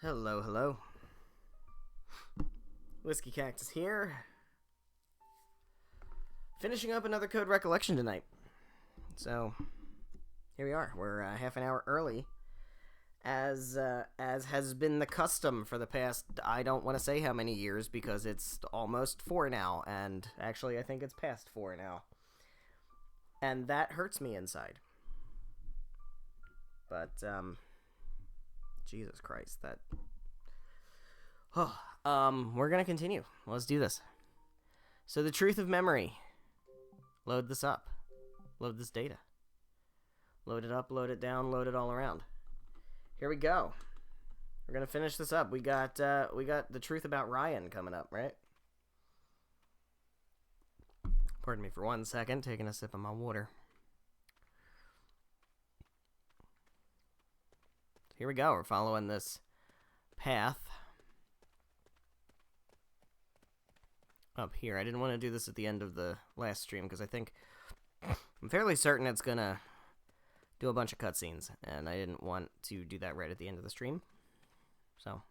Hello, hello. Whiskey Cactus here. Finishing up another Code Recollection tonight. So, here we are. We're half an hour early, as has been the custom for the past, I don't want to say how many years, because it's almost 4 now, and actually I think it's past 4 now. And that hurts me inside. But, Jesus Christ, that... we're gonna continue. Let's do this. So the truth of memory. Load this up. Load this data. Load it up, load it down, load it all around. Here we go. We're gonna finish this up. We got the truth about Ryan coming up, right? Pardon me for 1 second, taking a sip of my water. Here we go. We're following this path up here. I didn't want to do this at the end of the last stream because I'm fairly certain it's gonna do a bunch of cutscenes, and I didn't want to do that right at the end of the stream. So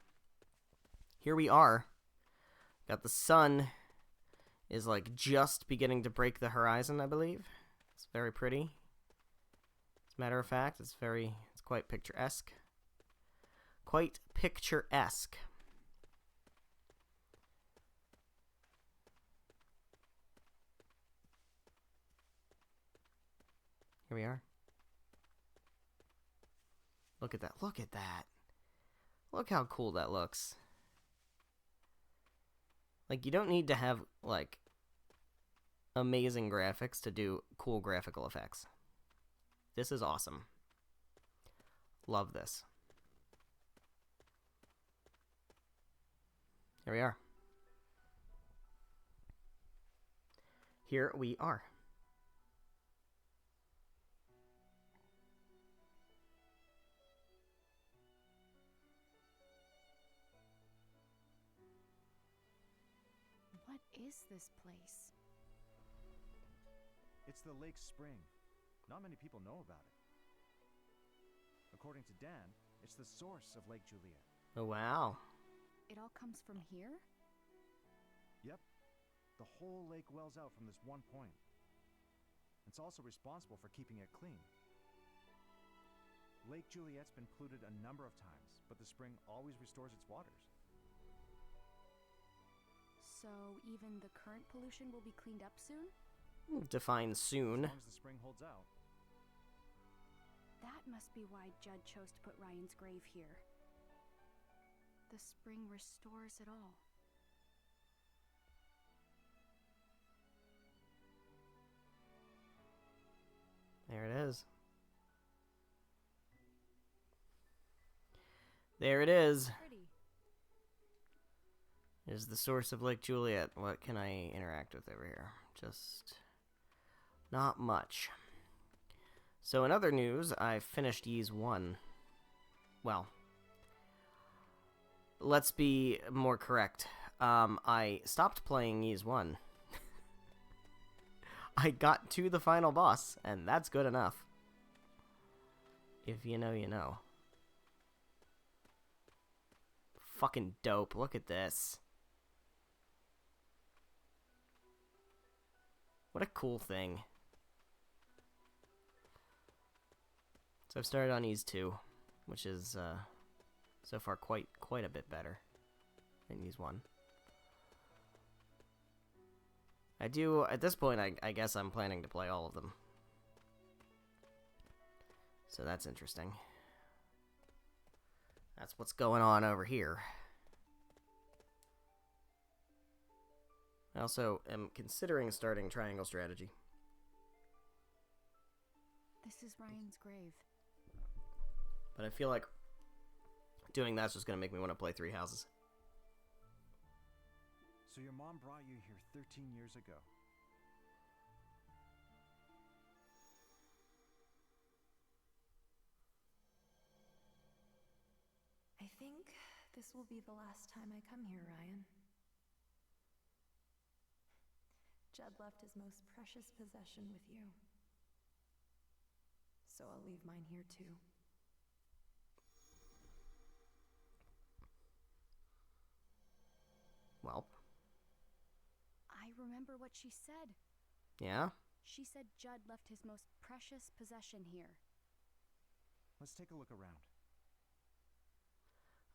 here we are. Got the sun is like just beginning to break the horizon, I believe. It's very pretty. As a matter of fact, it's quite picturesque. Quite picturesque. Here we are. Look at that. Look at that. Look how cool that looks. Like, you don't need to have, like, amazing graphics to do cool graphical effects. This is awesome. Love this. Here we are. Here we are. What is this place? It's the Lake Spring. Not many people know about it. According to Dan, it's the source of Lake Juliet. Oh, wow. It all comes from here? Yep. The whole lake wells out from this one point. It's also responsible for keeping it clean. Lake Juliet's been polluted a number of times, but the spring always restores its waters. So even the current pollution will be cleaned up soon? Define soon. As long as the spring holds out. That must be why Judd chose to put Ryan's grave here. The spring restores it all. There it is. There it is. Pretty. Is the source of Lake Juliet. What can I interact with over here? Just not much. So in other news, I finished Ys 1. Well, let's be more correct. I stopped playing Ys 1. I got to the final boss, and that's good enough. If you know, you know. Fucking dope. Look at this. What a cool thing. So I've started on Ys 2, which is so far quite a bit better than Ys 1. I do, at this point, I guess I'm planning to play all of them. So that's interesting. That's what's going on over here. I also am considering starting Triangle Strategy. This is Ryan's grave. But I feel like doing that's just going to make me want to play Three Houses. So your mom brought you here 13 years ago. I think this will be the last time I come here, Ryan. Judd left his most precious possession with you. So I'll leave mine here too. Well, I remember what she said. yeah? She said Judd left his most precious possession here. Let's take a look around.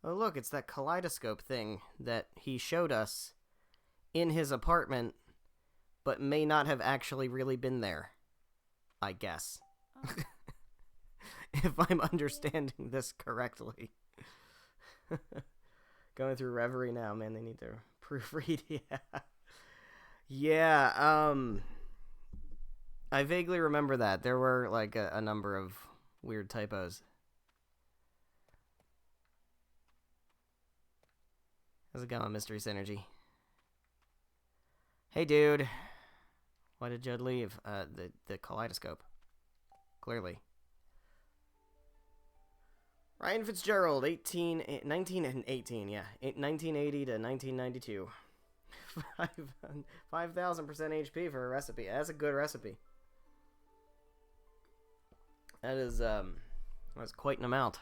Oh, look, it's that kaleidoscope thing that he showed us in his apartment, but may not have actually really been there, I guess. Oh, If I'm understanding this correctly. Going through Reverie now, man, they need to proofread. Yeah, I vaguely remember that. There were, like, a number of weird typos. How's it going, Mystery Synergy? Hey, dude. Why did Judd leave? The kaleidoscope. Clearly. Ryan Fitzgerald, 19 and 18, yeah. 1980 to 1992. 5,000% HP for a recipe. That's a good recipe. That's quite an amount.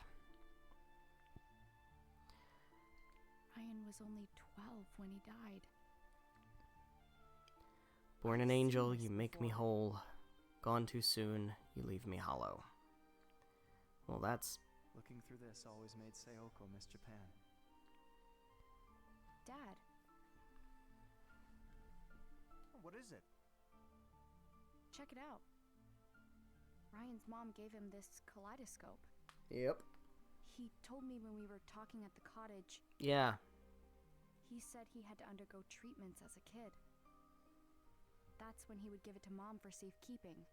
Ryan was only 12 when he died. Born I've an seen angel, this you make me before. whole. Gone too soon, you leave me hollow. Well, that's... Looking through this always made Sayoko miss Japan. Dad, What is it? check it out. Ryan's mom gave him this kaleidoscope. Yep. He told me when we were talking at the cottage, Yeah. he said he had to undergo treatments as a kid. That's when he would give it to Mom for safekeeping.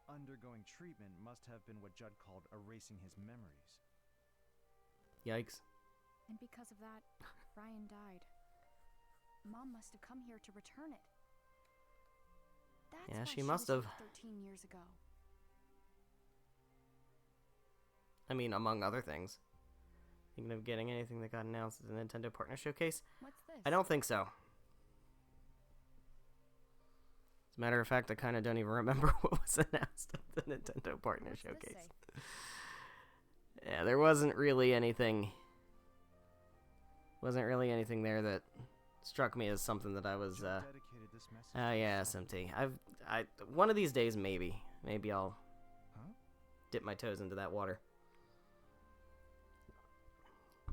Undergoing treatment must have been what Judd called erasing his memories. Yikes. And because of that, Ryan died. Mom must have come here to return it. That's Yeah, why she was must here have. 13 years ago. I mean, among other things. Thinking of getting anything that got announced at the Nintendo Partner Showcase? What's this? I don't think so. As a matter of fact, I kind of don't even remember what was announced at the Nintendo Partner What's this Showcase. say? Yeah, there wasn't really anything. Wasn't really anything there that struck me as something that I was. Judd dedicated this message Oh to yeah, his son. SMT. One of these days, maybe I'll Huh? dip my toes into that water.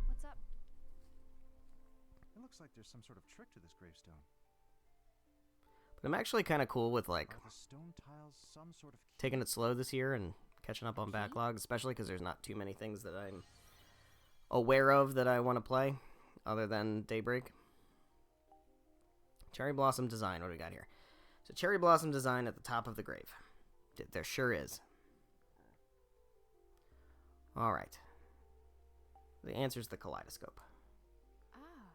What's up? It looks like there's some sort of trick to this gravestone. But I'm actually kind of cool with like Are the stone tiles some sort of key? taking it slow this year and catching up on Okay. backlog, especially because there's not too many things that I'm aware of that I want to play, other than Daybreak. Cherry Blossom Design. What do we got here? So Cherry Blossom Design at the top of the grave. There sure is. All right. The answer's the kaleidoscope. Ah,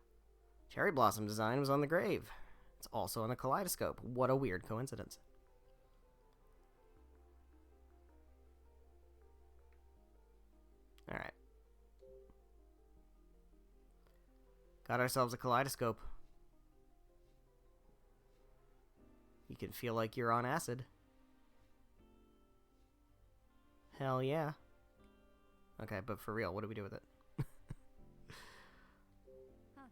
Cherry Blossom Design was on the grave. It's also on the kaleidoscope. What a weird coincidence. All right. Got ourselves a kaleidoscope. You can feel like you're on acid. Hell yeah. Okay, but for real, what do we do with it? Huh.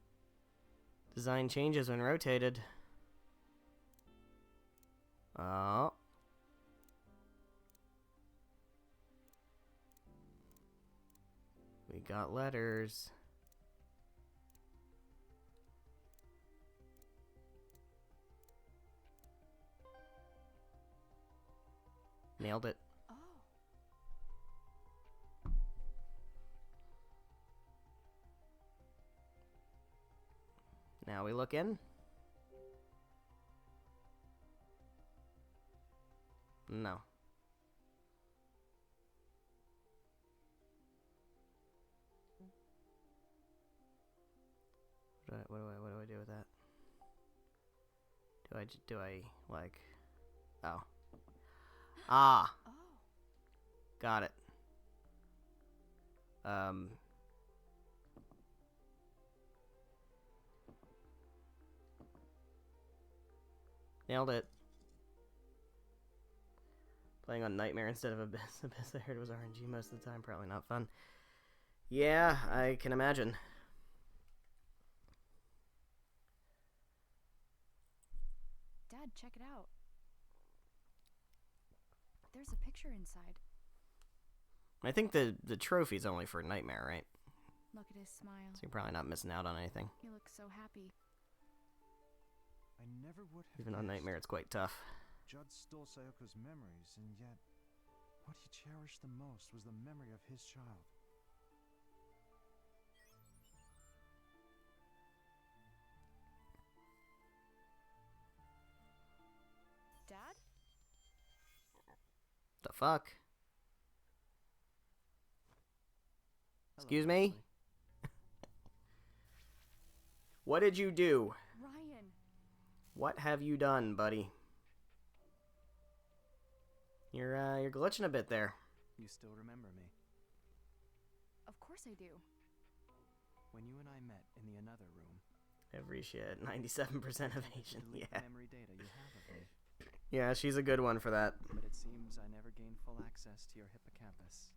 Design changes when rotated. Oh. We got letters. Nailed it. oh. Now we look in. No. What do I do with that? Do I like? Oh. Ah, Oh. got it. Nailed it. Playing on Nightmare instead of Abyss. Abyss I heard was RNG most of the time. Probably not fun. Yeah, I can imagine. Dad, check it out. There's a picture inside. I think the trophy's only for Nightmare, right? Look at his smile. So you're probably not missing out on anything. He looks so happy. I never would have Even on guessed. Nightmare, it's quite tough. Judd stole Sayoko's memories, and yet, what he cherished the most was the memory of his child. Dad? The fuck? Hello, Excuse me? Ashley. What did you do? Ryan! What have you done, buddy? You're glitching a bit there. You still remember me? Of course I do. When you and I met in the another room, Every shit, 97% evasion. delete Yeah. memory data you have of me. Yeah, she's a good one for that. But it seems I never gained full access to your hippocampus.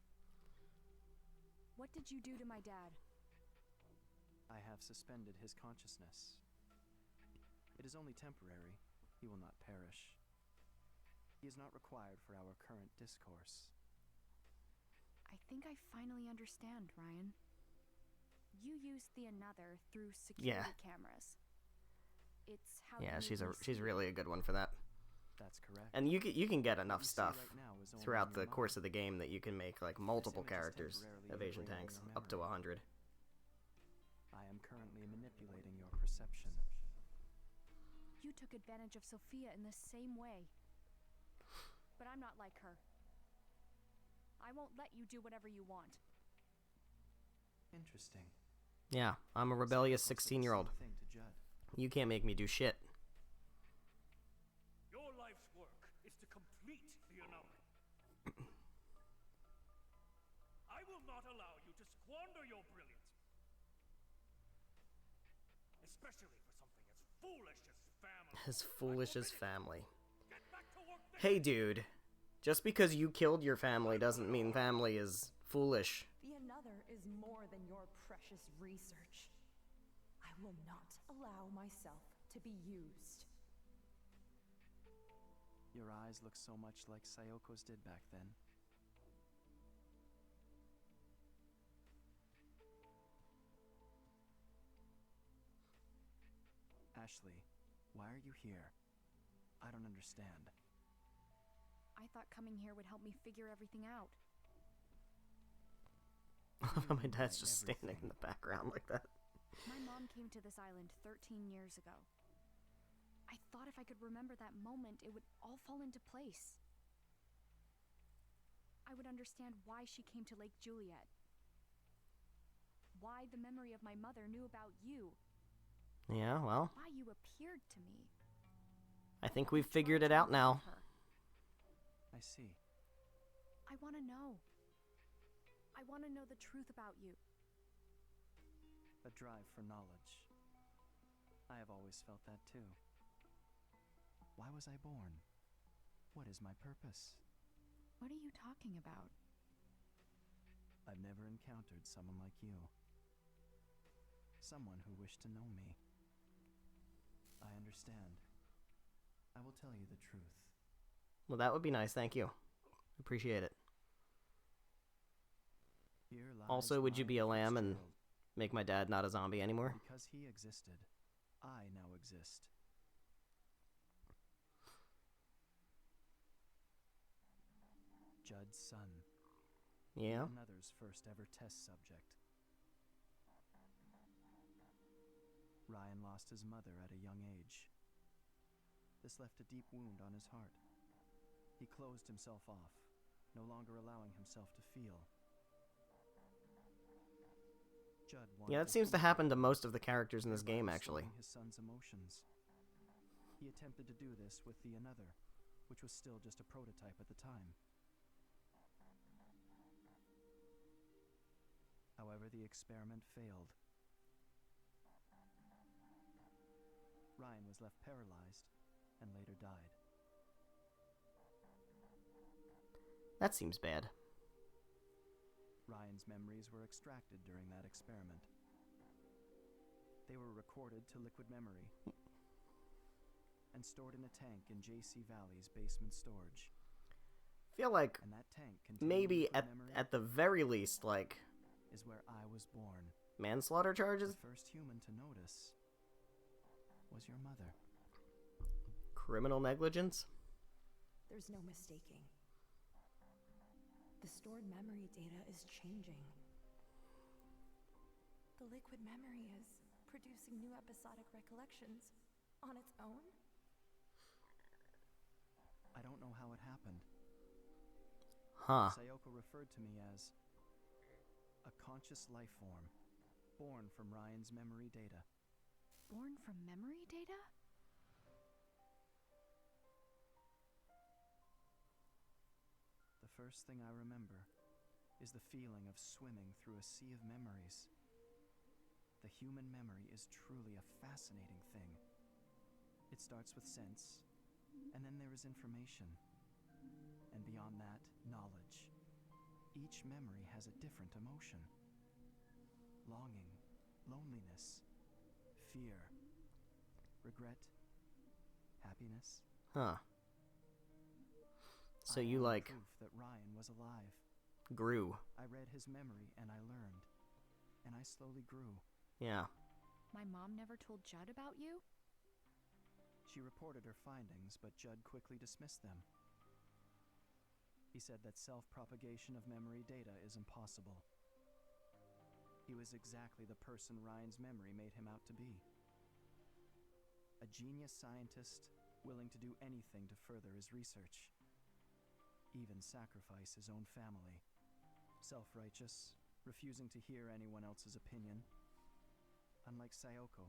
What did you do to my dad? I have suspended his consciousness. It is only temporary. He will not perish. He is not required for our current discourse. I think I finally understand, Ryan. You used the another through security cameras. It's how Yeah, you made me she's see really a good one for that. That's correct. And you can get What enough you see stuff right now is only throughout in the your course mind. of the game that you can make like multiple image is characters temporarily evasion ingrained in tanks your up to memory. 100. I am currently manipulating your perception. You took advantage of Sophia in the same way. But I'm not like her. I won't let you do whatever you want. Interesting. Yeah, I'm a rebellious Sayoko said the 16-year-old. same thing to Judd. You can't make me do shit. Your life's work is to complete the anomaly. I will not allow you to squander your brilliance. Especially for something as foolish as family. As foolish as family. Get back to work then. Hey, dude. Just because you killed your family doesn't mean family is foolish. The another is more than your precious research. I will not allow myself to be used. Your eyes look so much like Sayoko's did back then. Ashley, why are you here? I don't understand. I thought coming here would help me figure everything out. My dad's just standing in the background like that. My mom came to this island 13 years ago. I thought if I could remember that moment, it would all fall into place. I would understand why she came to Lake Juliet. Why the memory of my mother knew about you. Yeah, well, Why you appeared to me. I think we've Tried figured to it out now. love her. I see. I want to know. I want to know the truth about you. A drive for knowledge. I have always felt that too. Why was I born? What is my purpose? What are you talking about? I've never encountered someone like you. Someone who wished to know me. I understand. I will tell you the truth. Well, that would be nice. Thank you. Appreciate it. Here lies Also, would you my be a lamb and Fitzgerald. make my dad not a zombie anymore? Because he existed, I now exist. Judd's son. Yeah? Another's first ever test subject. Ryan lost his mother at a young age. This left a deep wound on his heart. He closed himself off, no longer allowing himself to feel. Judd wanted Yeah, that seems to heal, happen to most of the characters in this thereby game, actually. restoring his son's emotions. He attempted to do this with the another, which was still just a prototype at the time. However, the experiment failed. Ryan was left paralyzed and later died. That seems bad. Ryan's memories were extracted during that experiment. They were recorded to liquid memory. and stored in a tank in JC Valley's basement storage. Feel like And that tank containing maybe liquid at memory at the very least, like, is where I was born. manslaughter The charges? first human to notice was your mother. Criminal negligence? There's no mistaking. The stored memory data is changing. The liquid memory is producing new episodic recollections on its own? I don't know how it happened. Huh. Sayoko referred to me as a conscious life form, born from Ryan's memory data. Born from memory data? The first thing I remember is the feeling of swimming through a sea of memories. The human memory is truly a fascinating thing. It starts with sense, and then there is information. And beyond that, knowledge. Each memory has a different emotion. Longing, loneliness, fear, regret, happiness. Huh. So I you, am like, proof that Ryan was alive. grew. I read his memory and I learned. And I slowly grew. Yeah. My mom never told Judd about you? She reported her findings, but Judd quickly dismissed them. He said that self-propagation of memory data is impossible. He was exactly the person Ryan's memory made him out to be. A genius scientist willing to do anything to further his research. Even sacrifice his own family. Self-righteous, refusing to hear anyone else's opinion. Unlike Sayoko,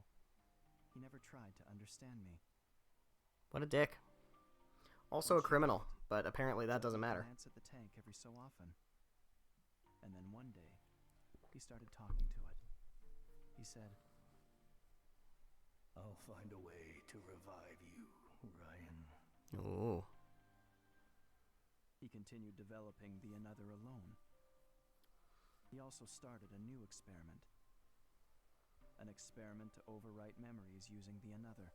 he never tried to understand me. What a dick. Also a criminal, but apparently that doesn't matter. Glance at the tank every so often. And then one day, he started talking to it. He said, I'll find a way to revive you, Ryan. Ooh. He continued developing the Another alone. He also started a new experiment. An experiment to overwrite memories using the Another.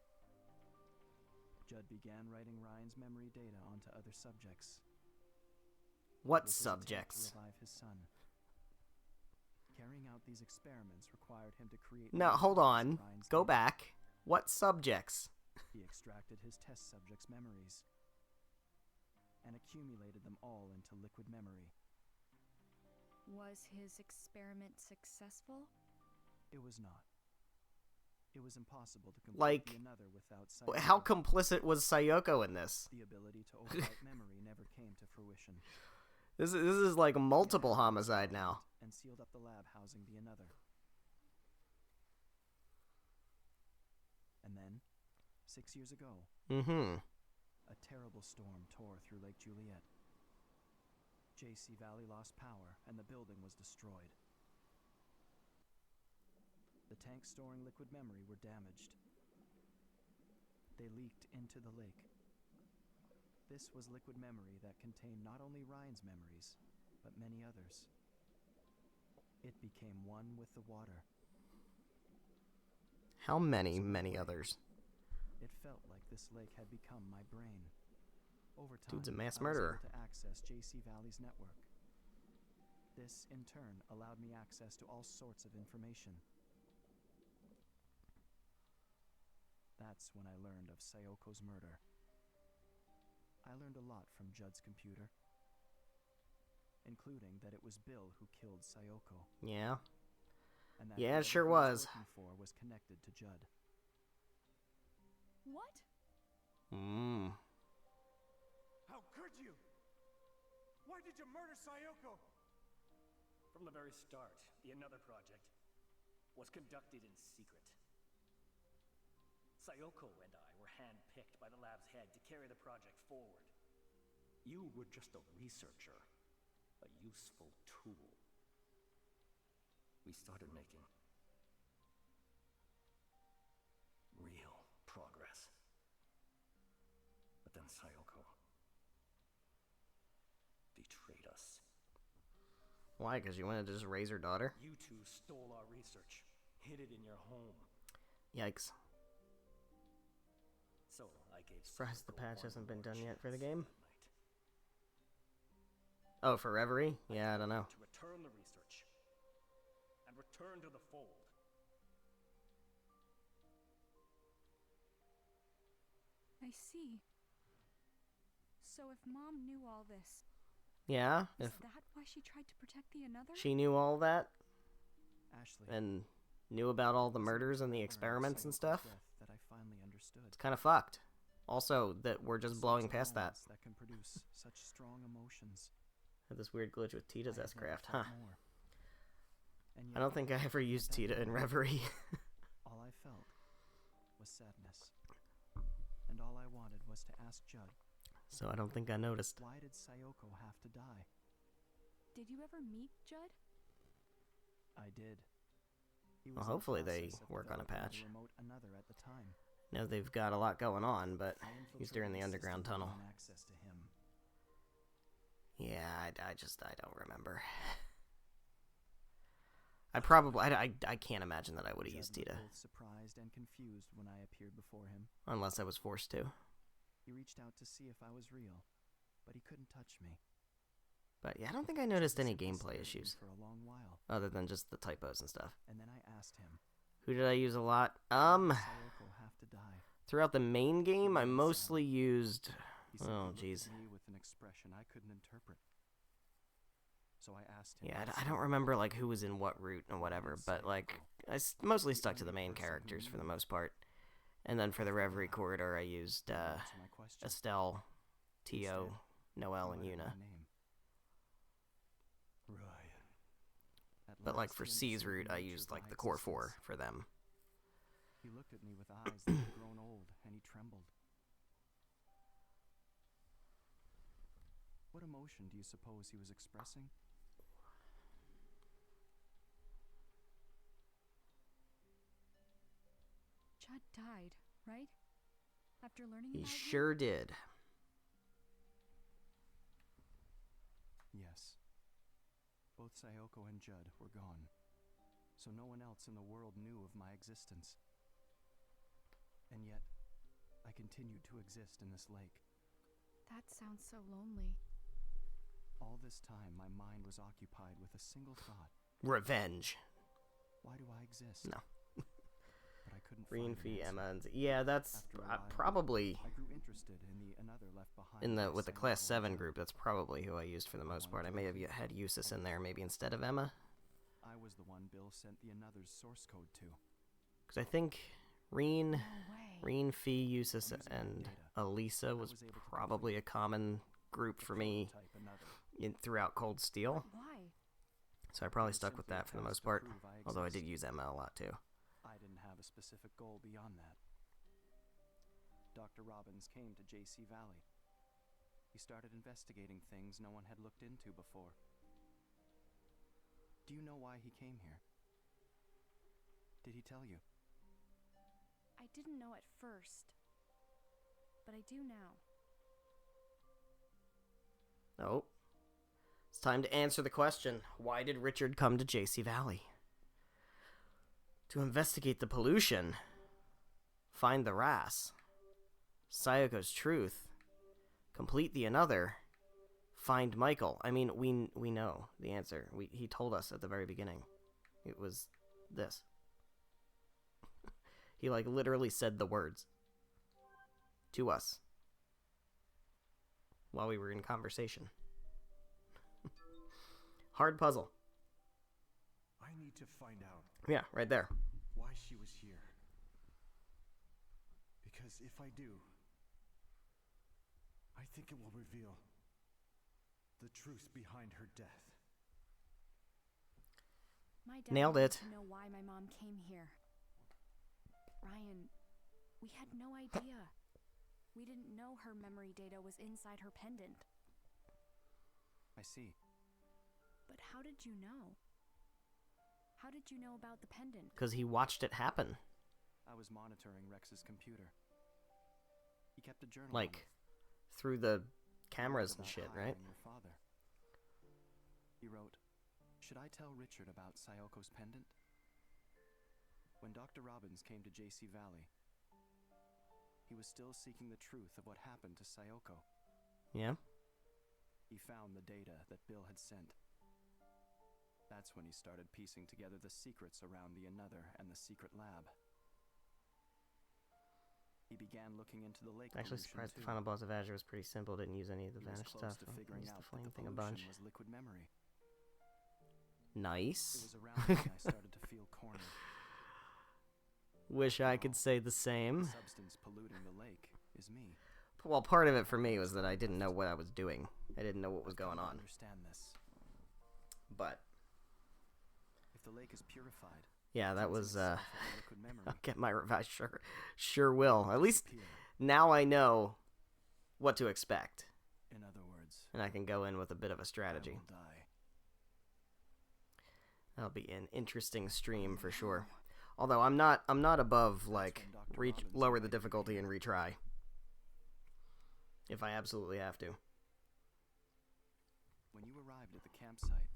Judd began writing Ryan's memory data onto other subjects. What with his intent subjects? To revive his son. Carrying out these experiments required him to create... No, hold on. Ryan's Go data. back. What subjects? He extracted his test subjects' memories and accumulated them all into liquid memory. Was his experiment successful? It was not. It was impossible to complete Like, the Another without Sayoko. How complicit was Sayoko in this? The ability to overwrite memory never came to fruition. This is like multiple homicide now. And sealed up the lab housing the Another. And then, 6 years ago, Mm-hmm. a terrible storm tore through Lake Juliet. JC Valley lost power, and the building was destroyed. The tanks storing liquid memory were damaged. They leaked into the lake. This was liquid memory that contained not only Ryan's memories, but many others. It became one with the water. How many others? It felt like this lake had become my brain. Over time, Dude's a mass I was murderer. able to access JC Valley's network. This, in turn, allowed me access to all sorts of information. That's when I learned of Sayoko's murder. I learned a lot from Judd's computer, including that it was Bill who killed Sayoko. Yeah. And that Yeah, it whoever sure he was. Working for was connected to Judd. What? Mm. How could you? Why did you murder Sayoko? From the very start, the Another project was conducted in secret. Sayoko and I were handpicked by the lab's head to carry the project forward. You were just a researcher, a useful tool. We started making real progress. But then Sayoko betrayed us. Why? Because you wanted to just raise her daughter? You two stole our research, hid it in your home. Yikes. So I gave Surprised the Sayoko patch one hasn't been more done yet for the chance game. that night. Oh, for Reverie? Yeah, I don't know. To return the research and return to the fold. I see. So if Mom knew all this, Yeah, is if that why she tried to protect the another? she knew all that Ashley, and knew about all the it wasn't murders until and I the learned of experiments and Sayoko's stuff, death that I finally understood. it's kind of fucked. Also, that we're just Sorts blowing of past that. moments that can produce such strong emotions. Had this weird glitch with Tita's I have never S-Craft, felt huh? more. And I yet, don't think I ever used that Tita in moment, Reverie. all I felt was sadness. And all I wanted was to ask Judd, So I don't think I noticed. why did Sayoko have to die? Did you ever meet Judd? I did. He Well, was in the hopefully they process of work on a developing patch. remote another at the time. Know they've got a lot going on, but I he's during the infiltrated underground system to tunnel. gain access to him. Yeah, I don't remember. I can't imagine that I would have Judd used looked Tita. both surprised and confused when I appeared before him. Unless I was forced to. He reached out to see if I was real, but he couldn't touch me. But yeah, I don't think I noticed Judd any simply gameplay stared at me issues. for a long while, Other than just the typos and stuff. and then I asked him, Who did I use a lot? why did Sayoko have to die? Throughout the main game, I mostly used... He simply Oh, looked jeez. at me with an expression I couldn't interpret. So I asked him. Yeah, what I don't Sayoko remember, like, did. who was in what route and whatever, Sayoko, but, like, mostly the stuck to the only main person who characters for the knew. most part. And then for the Reverie Forgot. corridor, I used, Didn't answer my question. Estelle, Tio, Instead, Noelle, he and muttered Yuna. my name. Ryan. At But, like, last, for he C's understood route, the I nature used, of like, my the core existence. 4 for them. He looked at me with eyes that had grown old, and he trembled. What emotion do you suppose he was expressing? Judd died, right? After learning He about you? sure did. Yes. Both Sayoko and Judd were gone, so no one else in the world knew of my existence. And yet, I continued to exist in this lake. That sounds so lonely. All this time, my mind was occupied with a single thought. Revenge. Why do I exist? No. But I couldn't Green find an Fee, answer. Emma, and... Yeah, that's After a while, probably... I grew interested in the another left behind In the by with the Sayoko Class and 7 Judd. group, that's probably who I used for the most part. I may have had Eustace in there maybe instead of Emma. I was the one Bill sent the another's source code to. Because I think Reen, No way. Reen, Fee, Eustace, Using my and data, Elisa was was able to probably a complete common group The for me prototype another. throughout Cold Steel. Why? So I probably It was stuck with simply a that for the task most to part. prove I Although I did exist. use Emma a lot too. I didn't have a specific goal beyond that. Dr. Robbins came to JC Valley. He started investigating things no one had looked into before. Do you know why he came here? Did he tell you? I didn't know at first. But I do now. Oh. It's time to answer the question. Why did Richard come to JC Valley? To investigate the pollution. Find the Ras. Sayoko's truth. Complete the another. Find Michael. I mean, we know the answer. He told us at the very beginning. It was this. He, like, literally said the words. To us. While we were in conversation. Hard puzzle. I need to find out Yeah, right there. why she was here. Because if I do, I think it will reveal the truth behind her death. My dad Nailed wanted it. to know why my mom came here. Ryan, we had no idea. We didn't know her memory data was inside her pendant. I see. But how did you know? How did you know about the pendant? Because he watched it happen. I was monitoring Rex's computer. He kept a journal. Like, through the on it. cameras and About shit, hiring right? Your father. He wrote, "Should I tell Richard about Sayoko's pendant?" When Dr. Robbins came to JC Valley, he was still seeking the truth of what happened to Sayoko. Yeah? He found the data that Bill had sent. That's when he started piecing together the secrets around the Another and the secret lab. He began looking into the lake Actually pollution, surprised too. the final boss of Azure was pretty simple. Didn't use any of the He was vanished close stuff. to figuring Used the out that flame the thing a pollution bunch. was liquid memory. It Nice. was around when I started to feel cornered. Wish I could say the The same. substance polluting the lake is me. Well, part of it for me was that I didn't know what I was doing. I didn't know what was going I on. understand this. But, If the lake is purified, yeah, that was, cleansing itself of the liquid memory, I'll get my revise, sure will. At least disappear. now I know what to expect. In other words, And I can go in with a bit of a I strategy. will die. That'll be an interesting stream for sure. Although I'm not above, like, when Dr. Robinson lower the made me difficulty and here. retry. If I absolutely have to. When you arrived at the campsite,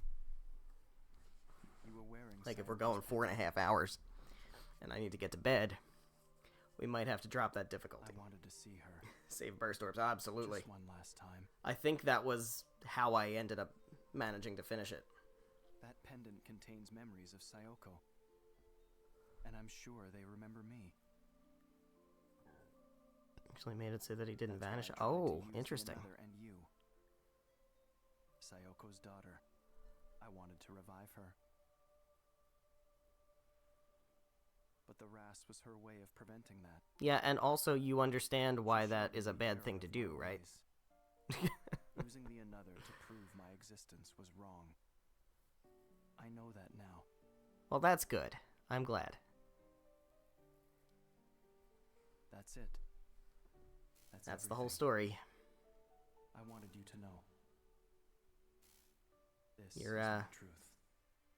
you were wearing Like, if we're Sayoko's going 4.5 pendant. hours, and I need to get to bed, we might have to drop that difficulty. I wanted to see her. Save burst orbs, absolutely. Just one last time. I think that was how I ended up managing to finish it. That pendant contains memories of Sayoko. And I'm sure they remember me. Actually made it say that he didn't That's why vanish. I tried to Oh, use the interesting. Another and you. Sayoko's daughter. I wanted to revive her. But the RAS was her way of preventing that. Yeah, and also you understand why She that showed is me a the bad error thing to of do, my right? ways. Using the Another to prove my existence was wrong. I know that now. Well, that's good. I'm glad. That's it. That's the whole everything. story. I wanted you to know. This You're, is the truth.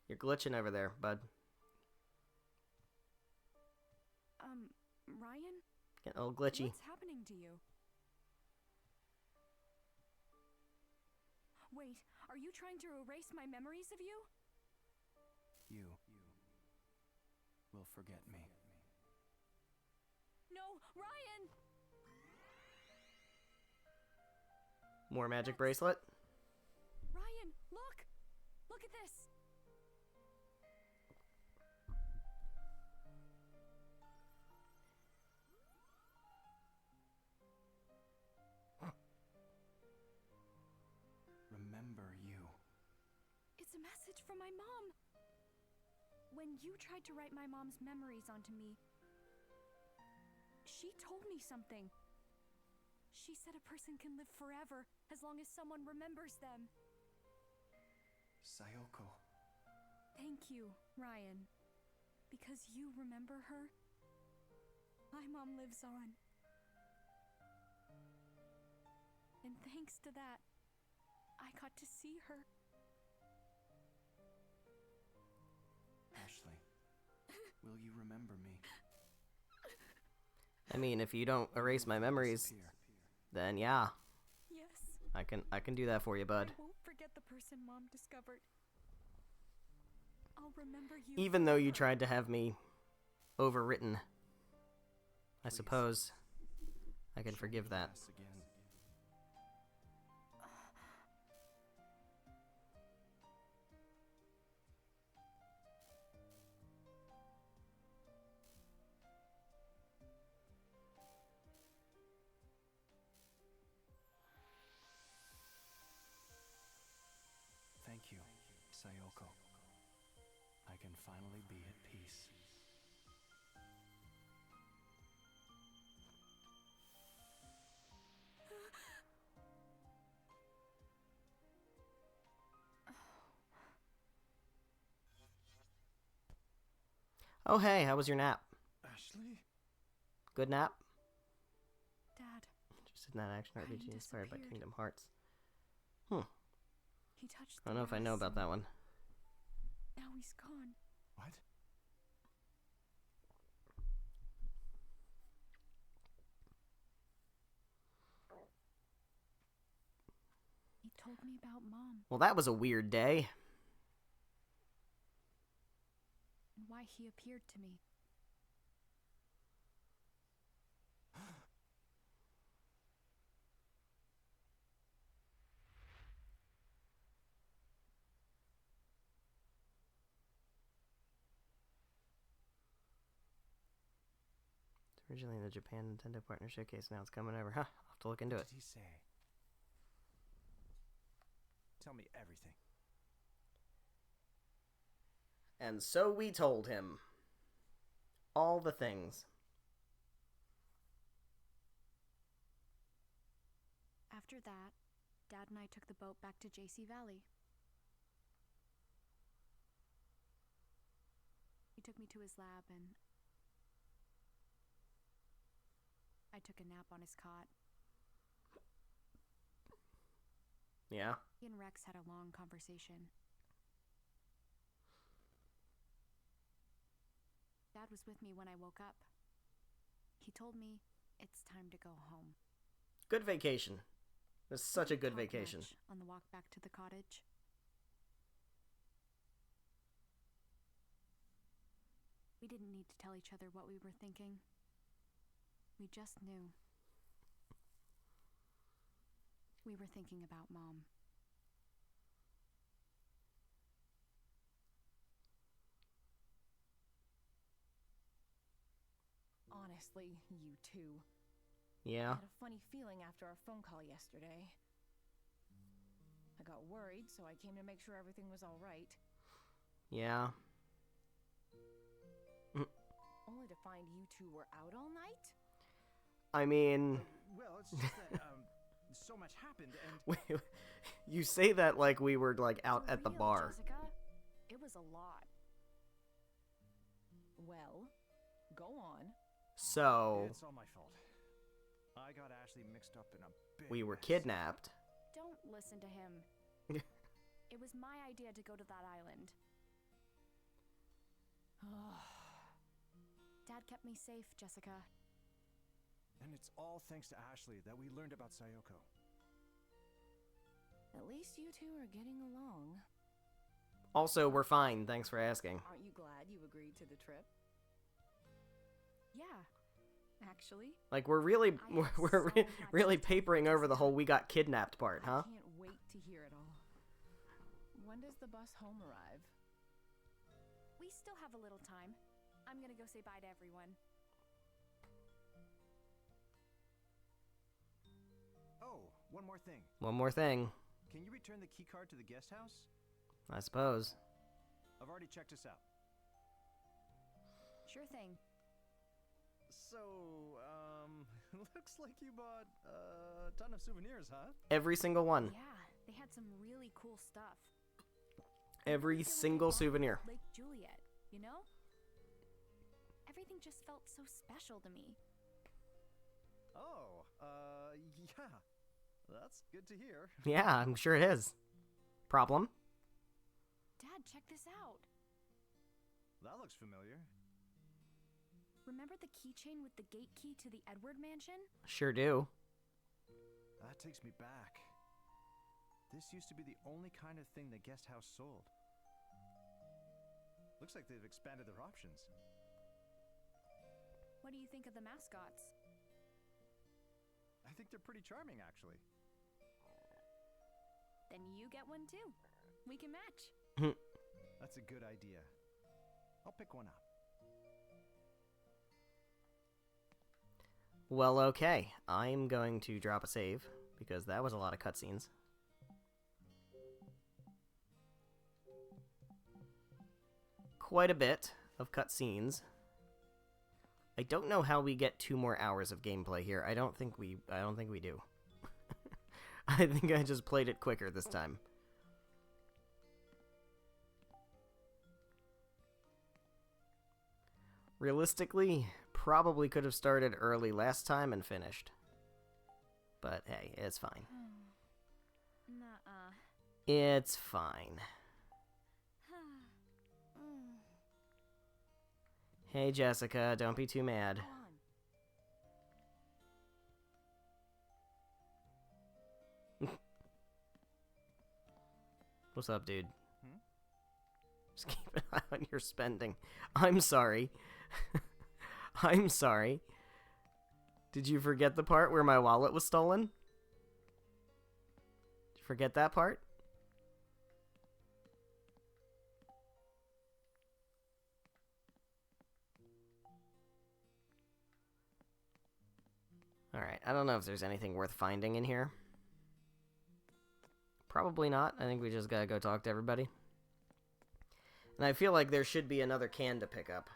You're glitching over there, bud. Ryan? Getting a little glitchy. What's happening to you? Wait, are you trying to erase my memories of you? You will forget me. No, Ryan! More magic bracelet? Ryan, look! Look at this! Remember you. It's a message from my mom! When you tried to write my mom's memories onto me, she told me something. She said a person can live forever as long as someone remembers them. Sayoko. Thank you, Ryan. Because you remember her, my mom lives on. And thanks to that, I got to see her. Ashley, will you remember me? I mean, if you don't erase my memories, Disappear. then yeah, Yes, I can do that for you, bud. I won't forget the person Mom discovered. I'll remember you. Even though you forever. tried to have me overwritten, I Please. suppose I can Show me forgive the that. RAS again. Thank you, Sayoko. I can finally be at peace. Oh hey, how was your nap? Ashley? Good nap? Dad, Interested in that action Ryan RPG inspired by disappeared. Kingdom Hearts. he touched I don't know if I know about that one. Now he's gone. What? He told me about Mom Well, that was a weird day. and why he appeared to me. Originally in the Japan Nintendo Partner Showcase, now it's coming over. Huh, I'll have to look into What it. did he say? Tell me everything. And so we told him. All the things. After that, Dad and I took the boat back to JC Valley. He took me to his lab and I took a nap on his cot. Yeah? He and Rex had a long conversation. Dad was with me when I woke up. He told me it's time to go home. Good vacation. It's such a good We didn't talk vacation. much on the walk back to the cottage. We didn't need to tell each other what we were thinking. We just knew. We were thinking about Mom. Honestly, you two. Yeah? I had a funny feeling after our phone call yesterday. I got worried, so I came to make sure everything was all right. Yeah. Only to find you two were out all night? I mean, Well, it's just that, so much happened, and you say that like we were like out For at the real, bar. Jessica, it was a lot. Well, go on. So, it's all my fault. I got Ashley mixed up in a big we were mess. kidnapped. Don't listen to him. It was my idea to go to that island. Dad kept me safe, Jessica. And it's all thanks to Ashley that we learned about Sayoko. At least you two are getting along. Also, we're fine. Thanks for asking. Aren't you glad you agreed to the trip? Yeah, actually. Like we're really I have we're so re- much really to tell you, papering over the Jessica. whole we got kidnapped part, huh? I can't wait to hear it all. When does the bus home arrive? We still have a little time. I'm gonna go say bye to everyone. Oh, one more thing. One more thing, Can you return the key card to the guest house? I suppose. I've already checked us out. Sure thing. So, looks like you bought a ton of souvenirs, huh? Every single one. Yeah, they had some really cool stuff. Every I feel like I single bonded souvenir. with Lake Juliet, you know? Everything just felt so special to me. Oh, yeah. That's good to hear. Yeah, I'm sure it is. Problem? Dad, check this out. That looks familiar. Remember the keychain with the gate key to the Edward mansion? Sure do. That takes me back. This used to be the only kind of thing the guest house sold. Looks like they've expanded their options. What do you think of the mascots? I think they're pretty charming, actually. Then you get one too. We can match. That's a good idea. I'll pick one up. Well, okay. I'm going to drop a save, because that was a lot of cutscenes. Quite a bit of cutscenes. I don't know how we get 2 more hours of gameplay here. I don't think we do. I think I just played it quicker this time. Realistically, probably could have started early last time and finished. But hey, it's fine. Nuh-uh. It's fine. Hey Jessica, don't be too mad. Go on. What's up, dude? Hmm? Just keep an eye on your spending. I'm sorry. I'm sorry. Did you forget the part where my wallet was stolen? Did you forget that part? Alright, I don't know if there's anything worth finding in here. Probably not. I think we just gotta go talk to everybody. And I feel like there should be another can to pick up.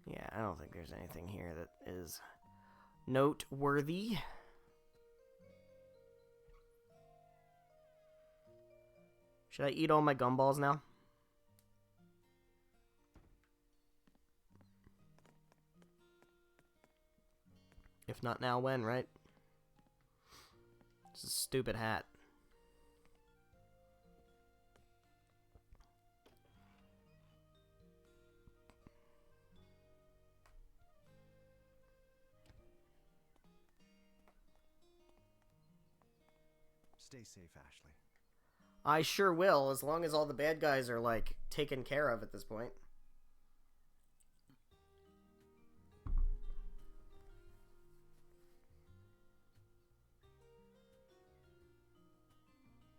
Yeah, I don't think there's anything here that is noteworthy. Should I eat all my gumballs now? If not now, when, right? It's a stupid hat. Stay safe, Ashley. I sure will, as long as all the bad guys are, like, taken care of at this point.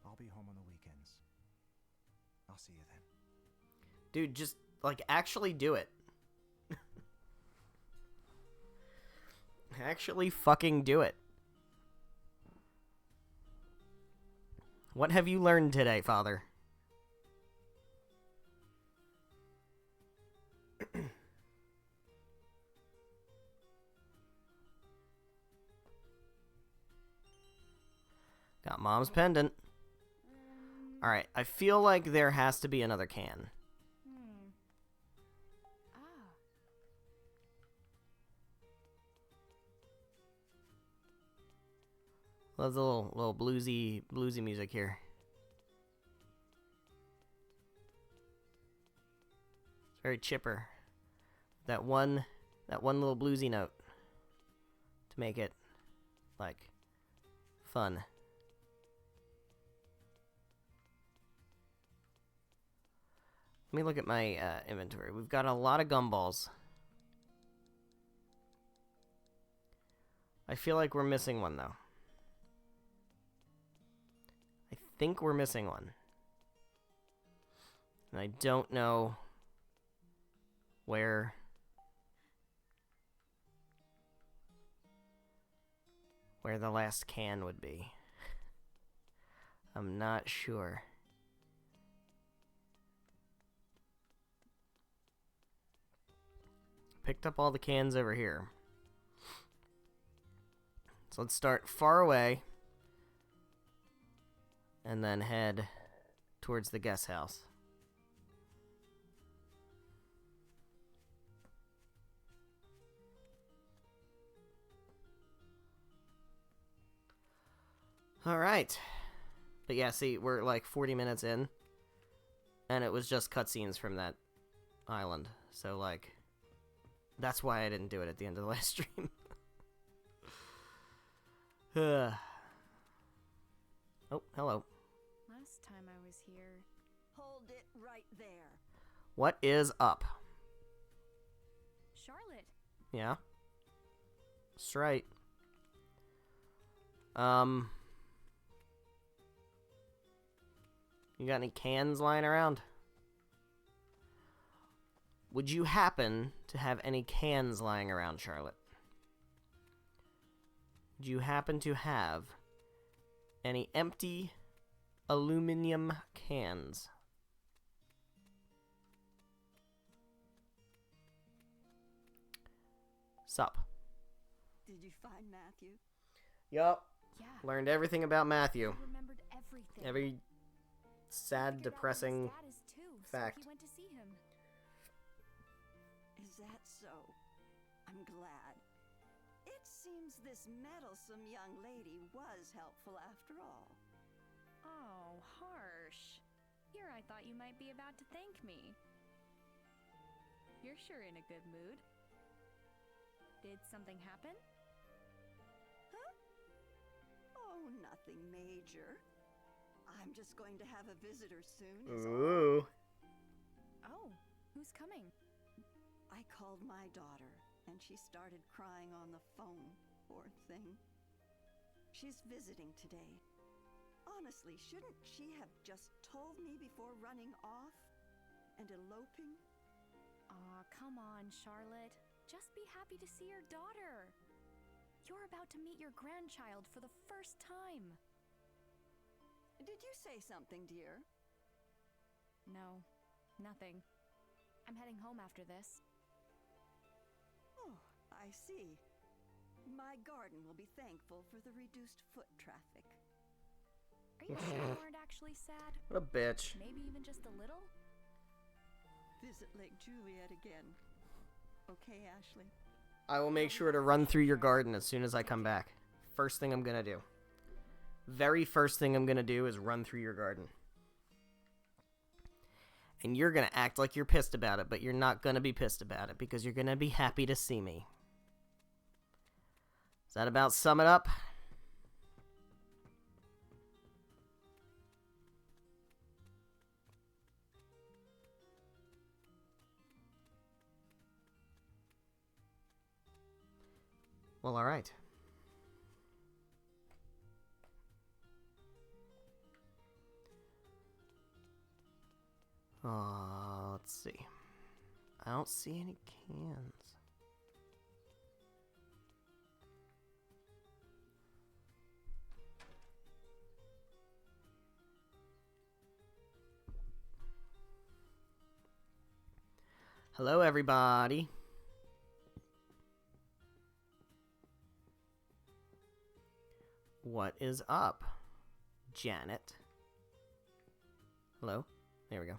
I'll be home on the weekends. I'll see you then. Dude, just, like, actually do it. Actually fucking do it. What have you learned today, Father? Got Mom's pendant. Alright, I feel like there has to be another can. Loves a little bluesy music here. It's very chipper. That one little bluesy note to make it like fun. Let me look at my inventory. We've got a lot of gumballs. I feel like we're missing one though. I think we're missing one. And I don't know where the last can would be. I'm not sure. Picked up all the cans over here. So let's start far away and then head towards the guest house. Alright. But yeah, see, we're like 40 minutes in. And it was just cutscenes from that island. So, like, that's why I didn't do it at the end of the last stream. Oh, hello. Last time I was here. Hold it right there. What is up? Charlotte. Yeah? That's right. You got any cans lying around? Would you happen to have any cans lying around, Charlotte? Would you happen to have any empty aluminum cans? Sup? Did you find Matthew? Yup. Yeah. Learned everything about Matthew. I remembered everything. Every sad, Figured out depressing where his dad is too, fact. So he went to see him. Is that so? I'm glad. It seems this meddlesome young lady was helpful after all. Oh, harsh. Here I thought you might be about to thank me. You're sure in a good mood. Did something happen? Huh? Oh, nothing major. I'm just going to have a visitor soon. Is all. Ooh. Oh, who's coming? I called my daughter, and she started crying on the phone. Poor thing. she's visiting today. Honestly, shouldn't she have just told me before running off and eloping? Aw, come on, Charlotte. Just be happy to see your daughter. You're about to meet your grandchild for the first time. Did you say something, dear? No, nothing. I'm heading home after this. Oh, I see. My garden will be thankful for the reduced foot traffic. Are you sure you weren't actually sad? What a bitch. Maybe even just a little? Visit Lake Juliet again. Okay, Ashley? I will make sure to run through your garden as soon as I come back. First thing I'm gonna do. Very first thing I'm gonna do is run through your garden. And you're gonna act like you're pissed about it, but you're not gonna be pissed about it because you're gonna be happy to see me. Does that about sum it up? Well, alright. Let's see. I don't see any cans. Hello, everybody. What is up, Janet? Hello? There we go.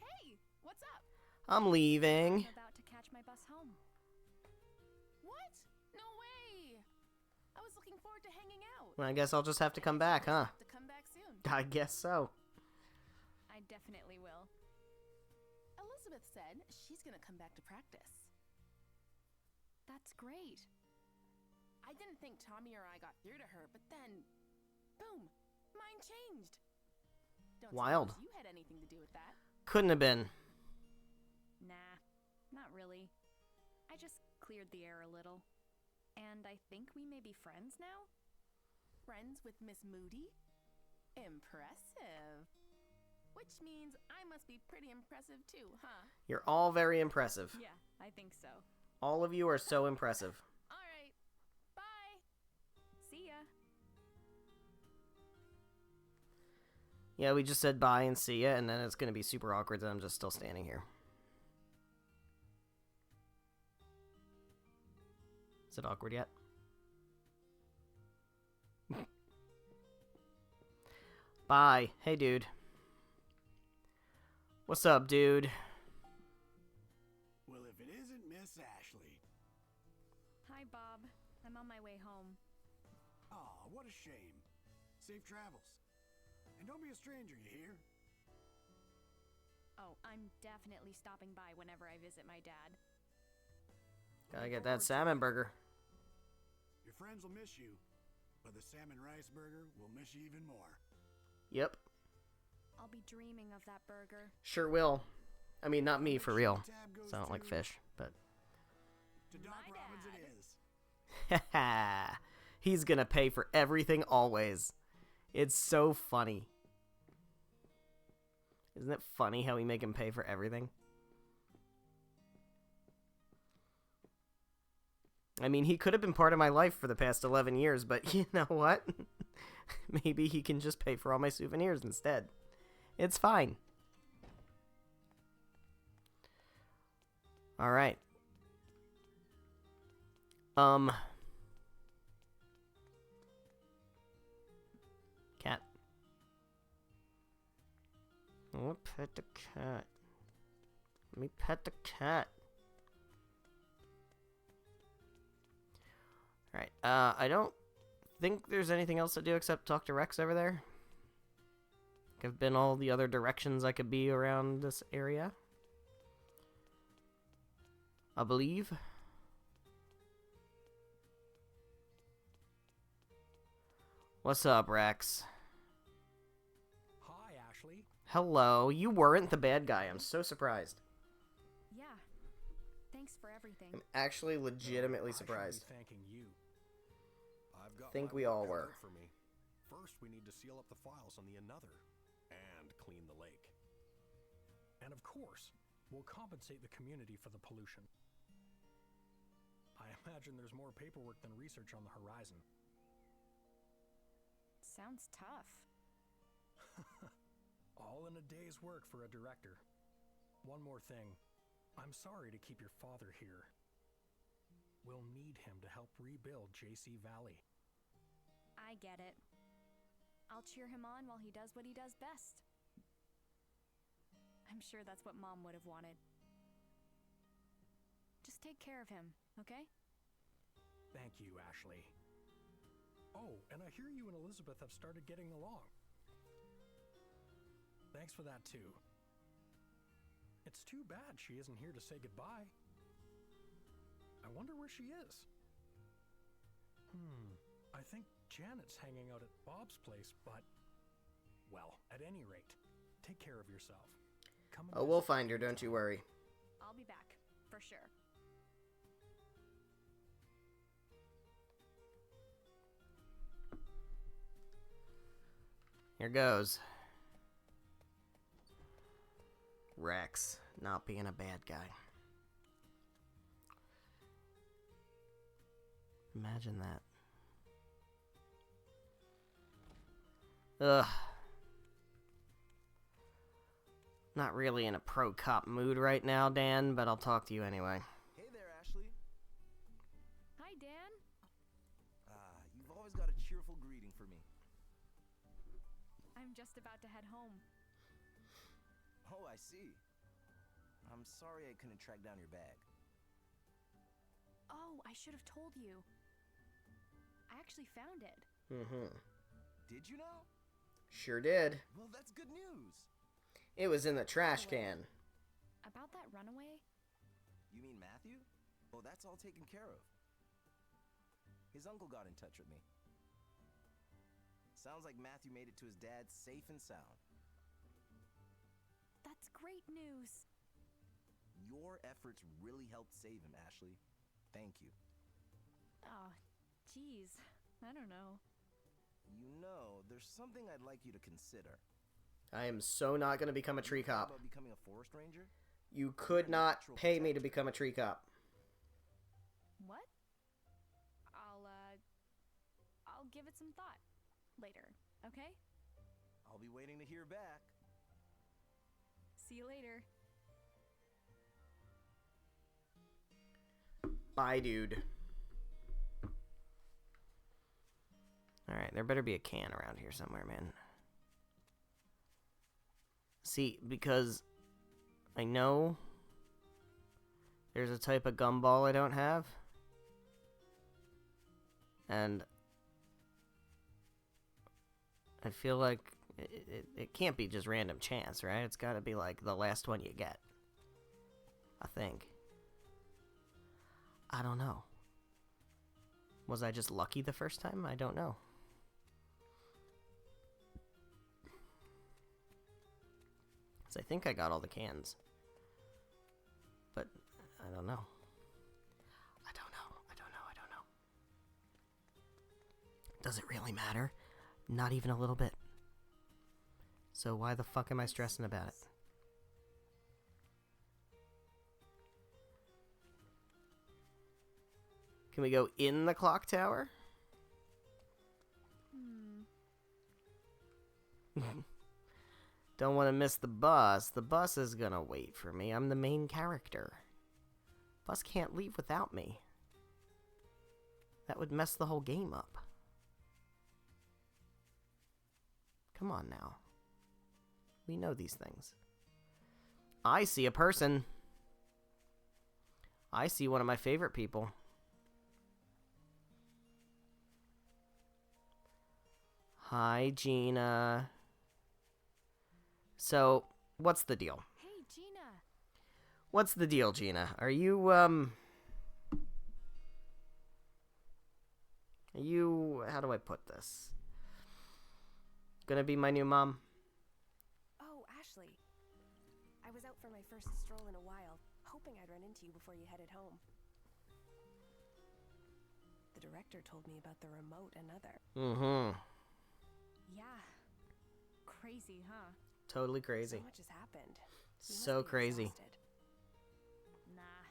Hey, what's up? I'm leaving. I'm about to catch my bus home. What? No way! I was looking forward to hanging out. Well, I guess I'll just have to come back, huh? Have to come back soon. I guess so. I definitely will. Elizabeth said she's gonna come back to practice. That's great. I didn't think Tommy or I got through to her, but then, boom, mine changed. Don't Wild. suppose you had anything to do with that? Couldn't have been. Nah, not really. I just cleared the air a little. And I think we may be friends now? Friends with Miss Moody? Impressive. Which means I must be pretty impressive too, huh? You're all very impressive. Yeah, I think so. All of you are so impressive. All right. Bye. See ya. Yeah, we just said bye and see ya, and then it's gonna be super awkward that I'm just still standing here. Is it awkward yet? Bye. Hey, dude. What's up, dude? Well, if it isn't Miss Ashley. Hi, Bob. I'm on my way home. Aw, what a shame. Safe travels. And don't be a stranger, you hear? Oh, I'm definitely stopping by whenever I visit my dad. Gotta get that salmon burger. Your friends will miss you, but the salmon rice burger will miss you even more. Yep. I'll be dreaming of that burger. Sure will. I mean, not me, for real. So I don't like fish, but... To Doc Robbins it is. He's gonna pay for everything always. It's so funny. Isn't it funny how we make him pay for everything? I mean, he could have been part of my life for the past 11 years, but you know what? Maybe he can just pay for all my souvenirs instead. It's fine. Alright. Cat. Oh, pet the cat. Let me pet the cat. Alright, I don't think there's anything else to do except talk to Rex over there. I've been all the other directions I could be around this area, I believe. What's up, Rex? Hi, Ashley. Hello. You weren't the bad guy. I'm so surprised. Yeah. Thanks for everything. I'm actually legitimately surprised. I should be thanking you. got think my we work all cut were. out for me. First, we need to seal up the files on the Another and clean the lake. And of course, we'll compensate the community for the pollution. I imagine there's more paperwork than research on the horizon. Sounds tough. All in a day's work for a director. One more thing. I'm sorry to keep your father here. We'll need him to help rebuild JC Valley. I get it. I'll cheer him on while he does what he does best. I'm sure that's what Mom would have wanted. Just take care of him, okay? Thank you, Ashley. Oh, and I hear you and Elizabeth have started getting along. Thanks for that, too. It's too bad she isn't here to say goodbye. I wonder where she is. I think Janet's hanging out at Bob's place, but... Well, at any rate, take care of yourself. Come and Oh, we'll visit find her, anytime. don't you worry. I'll be back, for sure. Here goes. Rex, not being a bad guy. Imagine that. Ugh. Not really in a pro-cop mood right now, Dan, but I'll talk to you anyway. Hey there, Ashley. Hi, Dan. You've always got a cheerful greeting for me. I'm just about to head home. Oh, I see. I'm sorry I couldn't track down your bag. Oh, I should have told you. I actually found it. Did you know? Sure did. Well, that's good news. It was in the trash can. About that runaway? You mean Matthew? Oh, that's all taken care of. His uncle got in touch with me. Sounds like Matthew made it to his dad safe and sound. That's great news. Your efforts really helped save him, Ashley. Thank you. Oh, geez. I don't know. You know, there's something I'd like you to consider. I am so not going to become a tree cop. About becoming a forest ranger? You could not pay me to become a tree cop. What? I'll give it some thought later, okay? I'll be waiting to hear back. See you later. Bye, dude. Alright, there better be a can around here somewhere, man. See, because I know there's a type of gumball I don't have. And I feel like it can't be just random chance, right? It's got to be like the last one you get. I think. I don't know. Was I just lucky the first time? I don't know. I think I got all the cans. But I don't know. I don't know. Does it really matter? Not even a little bit. So why the fuck am I stressing about it? Can we go in the clock tower? Don't want to miss the bus. The bus is gonna wait for me. I'm the main character. Bus can't leave without me. That would mess the whole game up. Come on now. We know these things. I see a person. I see one of my favorite people. Hi, Gina. So, what's the deal? Hey, Gina. What's the deal, Gina? Are you, how do I put this? Gonna be my new mom? Oh, Ashley. I was out for my first stroll in a while, hoping I'd run into you before you headed home. the director told me about the remote another. Mm-hmm. Yeah. Crazy, huh? Totally crazy. So much has happened. You must So be crazy. exhausted. Nah,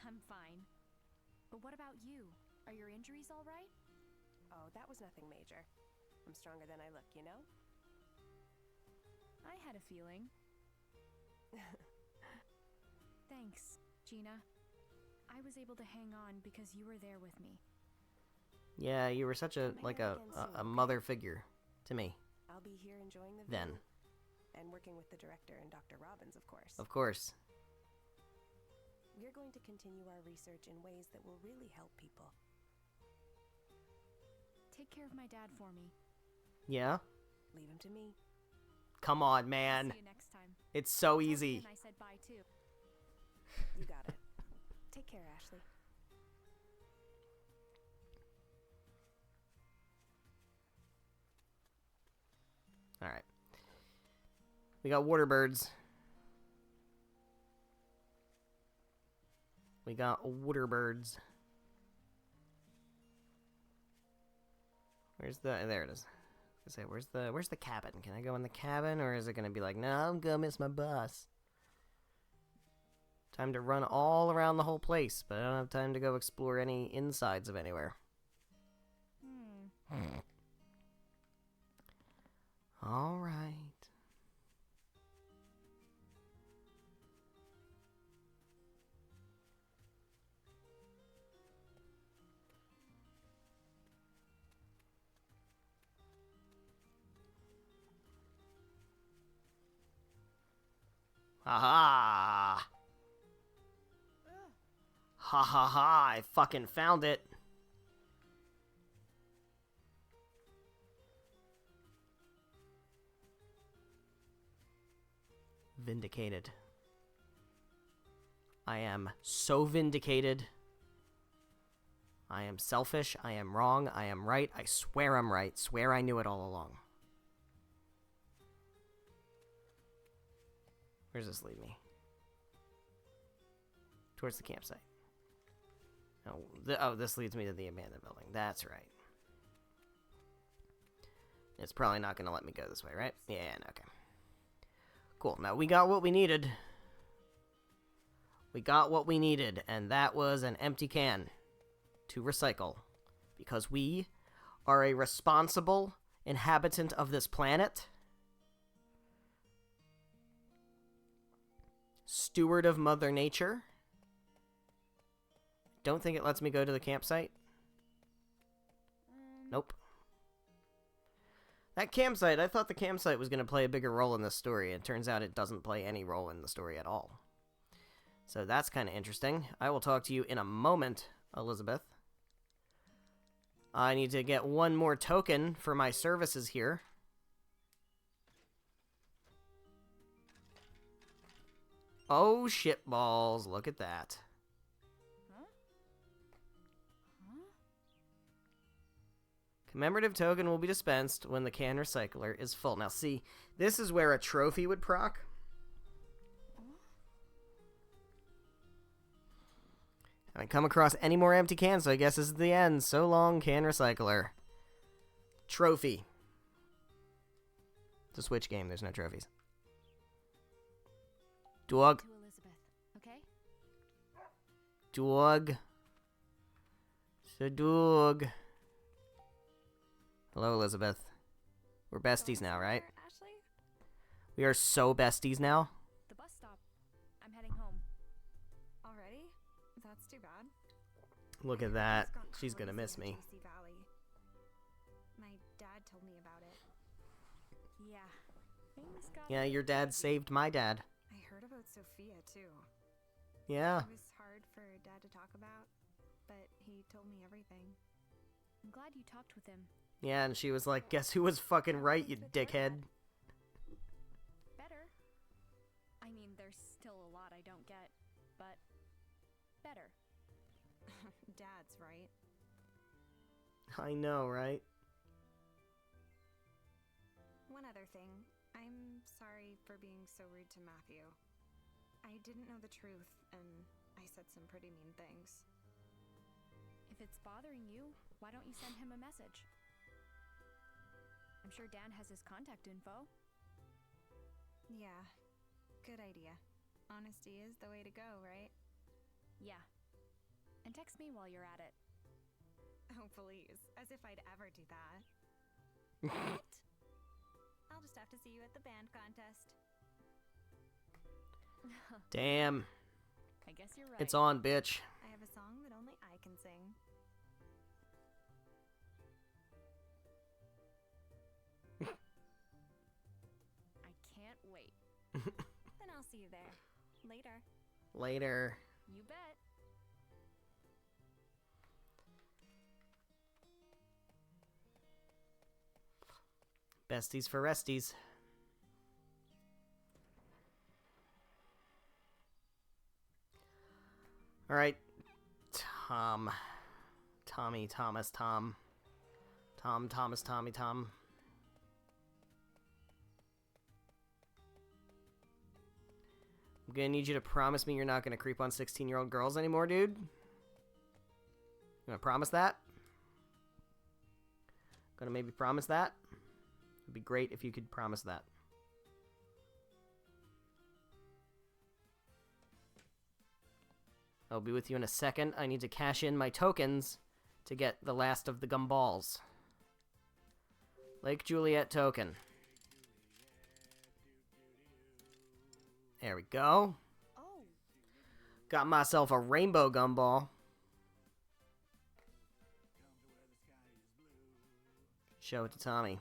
I'm fine. But what about you? Are your injuries all right? Oh, that was nothing major. I'm stronger than I look, you know? I had a feeling. Thanks, Gina. I was able to hang on because you were there with me. Yeah, you were such a a mother figure to me. I'll be here enjoying the Then. view. And working with the director and Dr. Robbins, of course. Of course. We're going to continue our research in ways that will really help people. Take care of my dad for me. Yeah? Leave him to me. Come on, man. See you next time. It's so easy. And I said bye too. You got it. Take care, Ashley. Alright. We got water birds. We got water birds. Where's the... There it is. I was gonna say, where's the cabin? Can I go in the cabin, or is it gonna be like, no, I'm gonna miss my bus? Time to run all around the whole place, but I don't have time to go explore any insides of anywhere. Alright. Aha! Ha ha ha, I fucking found it. Vindicated. I am so vindicated. I am selfish. I am wrong. I am right. I swear I'm right. Swear I knew it all along. Where does this lead me? Towards the campsite. Oh, this leads me to the abandoned building. That's right. It's probably not going to let me go this way, right? Yeah, okay. Cool. Now, we got what we needed. We got what we needed, and that was an empty can to recycle. Because we are a responsible inhabitant of this planet. Steward of Mother Nature. Don't think it lets me go to the campsite. Nope. That campsite, I thought the campsite was going to play a bigger role in this story. It turns out it doesn't play any role in the story at all. So that's kind of interesting. I will talk to you in a moment, Elizabeth. I need to get one more token for my services here. Oh, shitballs. Look at that. Commemorative token will be dispensed when the can recycler is full. Now, see, this is where a trophy would proc. Haven't come across any more empty cans, so I guess this is the end. So long, can recycler. Trophy. It's a Switch game. There's no trophies. Dog. To Elizabeth, okay? Dog. It's a dog. Hello, Elizabeth. We're besties now, right? Ashley? We are so besties now. The bus stop. I'm heading home. Already? That's too bad. Look at that. It's got She's gonna crazy miss in me. JC Valley. My dad told me about it. Yeah. Things got Yeah, your dad saved my dad. I heard about Sophia too. Yeah. It was hard for Dad to talk about, but he told me everything. I'm glad you talked with him. Yeah, and she was like, guess who was fucking right, you dickhead? Better. I mean, there's still a lot I don't get, but better. Dad's right. I know, right? One other thing. I'm sorry for being so rude to Matthew. I didn't know the truth, and I said some pretty mean things. If If it's bothering you, why don't you send him a message? I'm sure Dan has his contact info. Yeah, good idea. Honesty is the way to go, right? Yeah. And text me while you're at it. Oh, please. As if I'd ever do that. What? I'll just have to see you at the band contest. Damn. I guess you're right. It's on, bitch. I have a song that only I can sing. I can't wait. Then I'll see you there. Later. Later. You bet. Besties for resties. All right, Tom. Tommy, Thomas, Tom. Tom, Thomas, Tommy, Tom. I'm gonna need you to promise me you're not gonna creep on 16-year-old girls anymore, dude. You gonna promise that? Gonna maybe promise that? It'd be great if you could promise that. I'll be with you in a second. I need to cash in my tokens to get the last of the gumballs. Lake Juliet token. There we go. Oh. Got myself a rainbow gumball. Show it to Tommy.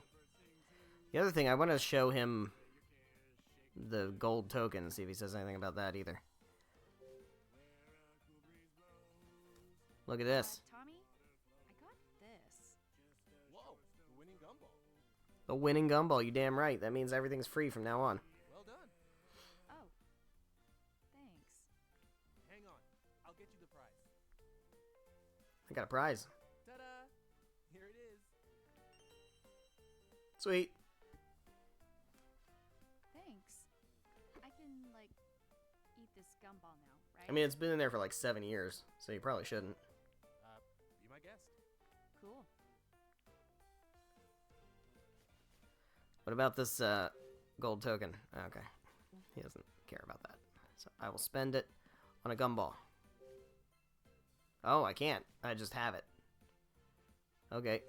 The other thing, I want to show him the gold token, see if he says anything about that either. Look at this. Tommy, I got this. Whoa, the winning gumball. The winning gumball, you damn right. That means everything's free from now on. Well done. Oh, thanks. Hang on, I'll get you the prize. I got a prize. Ta-da! Here it is. Sweet. Thanks. I can, like, eat this gumball now, right? I mean, it's been in there for like 7 years, so you probably shouldn't. Be my guest. Cool. What about this gold token? Okay. He doesn't care about that. So I will spend it on a gumball. Oh, I can't. I just have it. Okay.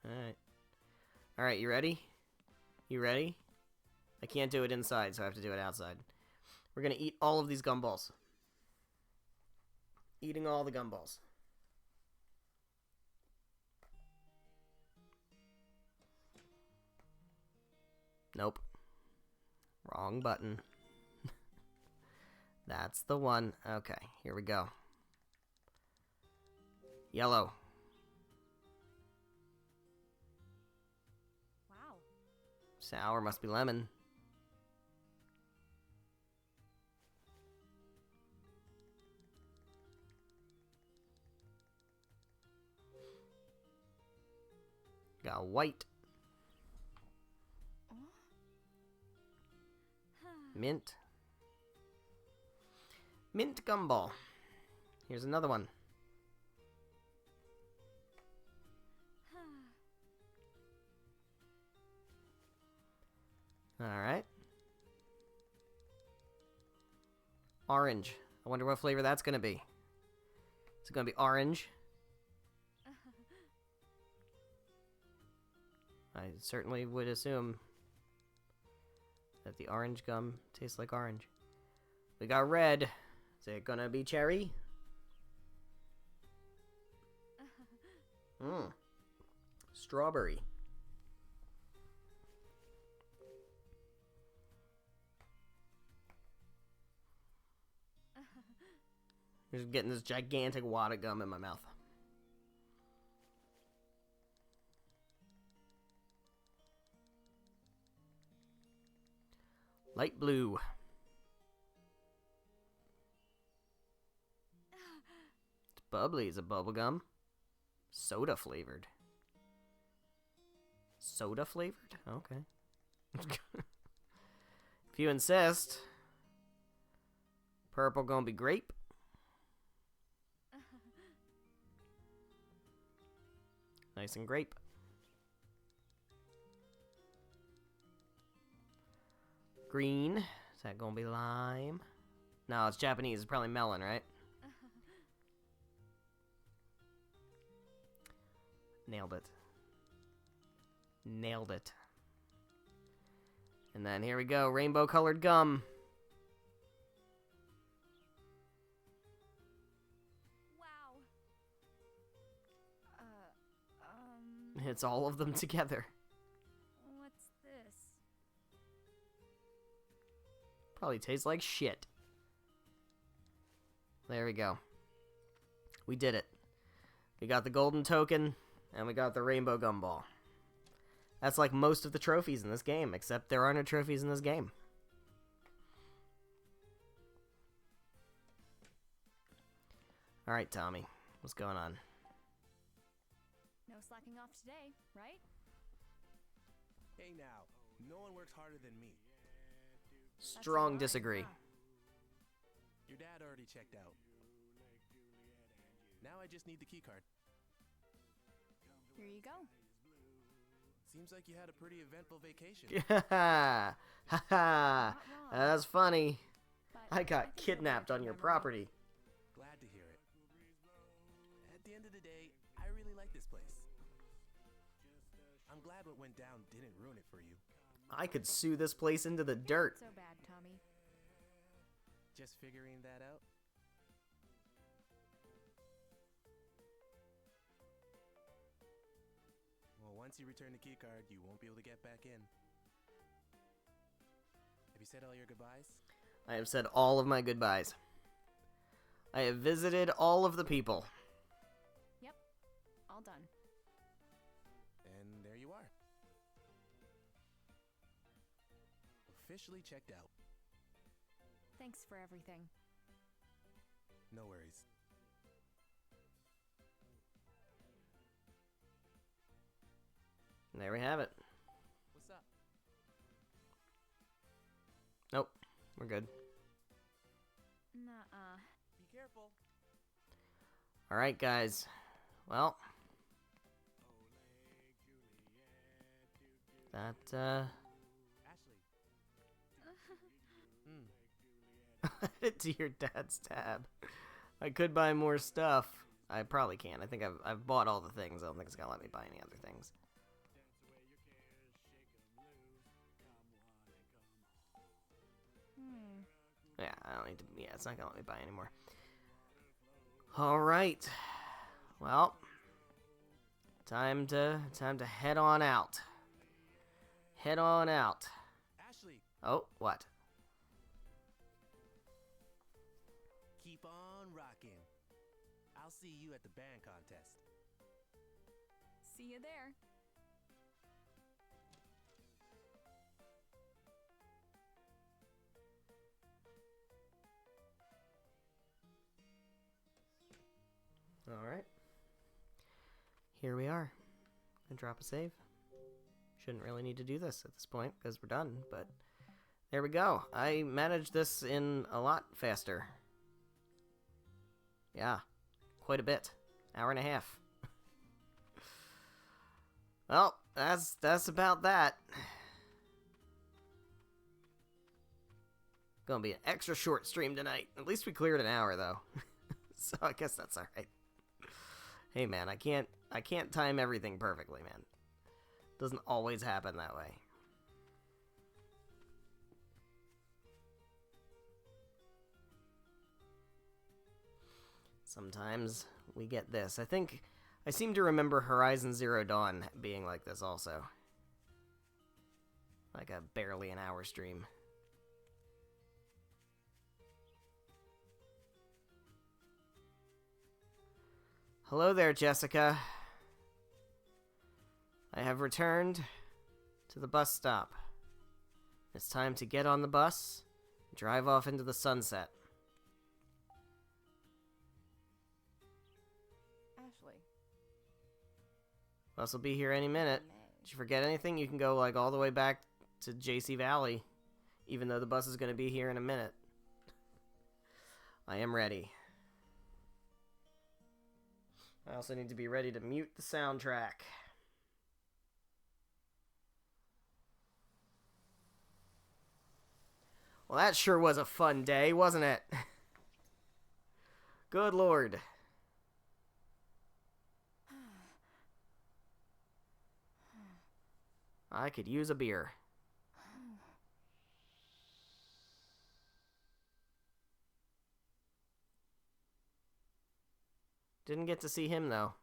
Alright. Alright, you ready? You ready? I can't do it inside, so I have to do it outside. We're gonna eat all of these gumballs. Eating all the gumballs. Nope. Wrong button. That's the one. Okay, here we go. Yellow. Wow. Sour must be lemon. Got white. Mint. Mint gumball. Here's another one. Alright. Orange. I wonder what flavor that's going to be. Is it going to be orange? I certainly would assume that the orange gum tastes like orange. We got red. Is it gonna be cherry? Strawberry. Just getting this gigantic wad of gum in my mouth. Light blue. It's bubbly. Is it bubble gum? Soda flavored. Soda flavored? Okay. If you insist. Purple gonna be grape. Nice and grape. Green. Is that gonna be lime? No, it's Japanese. It's probably melon, right? Nailed it. Nailed it. And then here we go. Rainbow colored gum. Wow. It's all of them together. What's this? Probably tastes like shit. There we go. We did it. We got the golden token, and we got the rainbow gumball. That's like most of the trophies in this game, except there are no trophies in this game. Alright, Tommy. What's going on? No slacking off today, right? Hey now, no one works harder than me. Strong disagree. Your dad already checked out. Now I just need the keycard. Here you go. Seems like you had a pretty eventful vacation. Ha ha. That's funny. I got kidnapped on your property. Glad to hear it. At the end of the day, I really like this place. I'm glad what went down didn't ruin it for you. I could sue this place into the dirt. So bad, Tommy. Just figuring that out? Well, once you return the keycard, you won't be able to get back in. Have you said all your goodbyes? I have said all of my goodbyes. I have visited all of the people. Yep. All done. And there you are. Officially checked out. Thanks for everything. No worries. There we have it. What's up? Nope. We're good. Nuh-uh. Be careful. Alright, guys. Well. That, Ashley. Add it to your dad's tab. I could buy more stuff. I probably can. I think I've bought all the things. I don't think it's gonna let me buy any other things. Yeah, I don't need to. Yeah, it's not gonna let me buy anymore. All right. Well, time to head on out. Head on out. Ashley. Oh, what? Keep on rocking. I'll see you at the band contest. See you there. Alright. Here we are. Gonna drop a save. Shouldn't really need to do this at this point because we're done, but there we go. I managed this in a lot faster. Yeah, quite a bit. Hour and a half. Well, that's about that. Gonna be an extra short stream tonight. At least we cleared an hour though. So I guess that's alright. Hey man, I can't time everything perfectly, man. Doesn't always happen that way. Sometimes we get this. I seem to remember Horizon Zero Dawn being like this also. Like a barely an hour stream. Hello there, Jessica. I have returned to the bus stop. It's time to get on the bus and drive off into the sunset. Ashley. Bus will be here any minute. Did you forget anything? You can go like all the way back to JC Valley, even though the bus is going to be here in a minute. I am ready. I also need to be ready to mute the soundtrack. Well, that sure was a fun day, wasn't it? Good lord. I could use a beer. Didn't get to see him, though.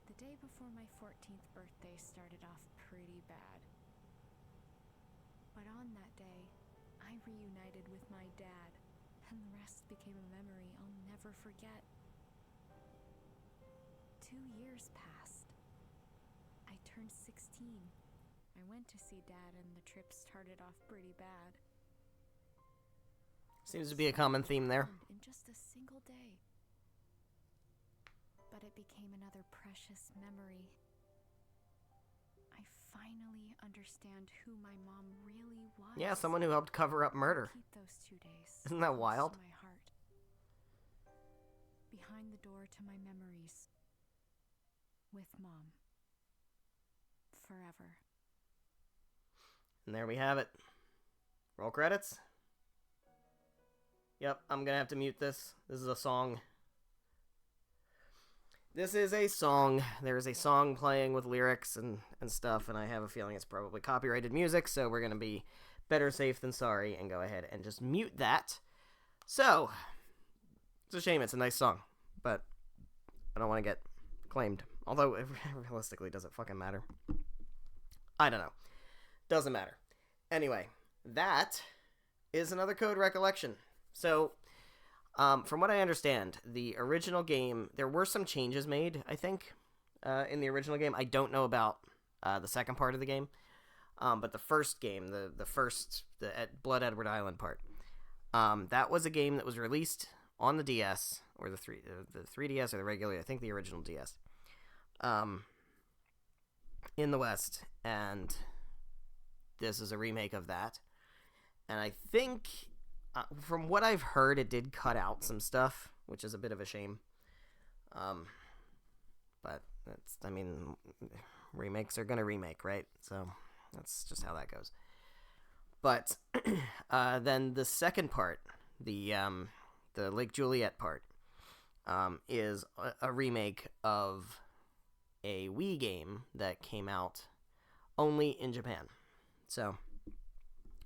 The day before my 14th birthday started off pretty bad. But on that day, I reunited with my dad, and the rest became a memory I'll never forget. 2 years passed. I turned 16. I went to see Dad, and the trip started off pretty bad. Seems to be a common theme there. In just a single day. But it became another precious memory. I finally understand who my mom really was. Yeah, someone who helped cover up murder. Keep those 2 days. Isn't that wild? To my heart. Behind the door to my memories. With Mom. Forever. And there we have it. Roll credits. Yep, I'm gonna have to mute this. This is a song. This is a song. There is a song playing with lyrics and stuff, and I have a feeling it's probably copyrighted music, so we're gonna be better safe than sorry and go ahead and just mute that. So, it's a shame. It's a nice song, but I don't want to get claimed. Although, realistically, does it fucking matter? I don't know. Doesn't matter. Anyway, that is another Code Recollection. So, from what I understand, the original game, there were some changes made, I think, in the original game. I don't know about the second part of the game, but the first game, the Blood Edward Island part, that was a game that was released on the DS, or the 3DS, or the regular, I think the original DS, in the West, and this is a remake of that. And I think, from what I've heard, it did cut out some stuff, which is a bit of a shame. But that's, I mean, remakes are gonna remake, right? So that's just how that goes. But then the second part, the Lake Juliet part, is a remake of a Wii game that came out only in Japan. So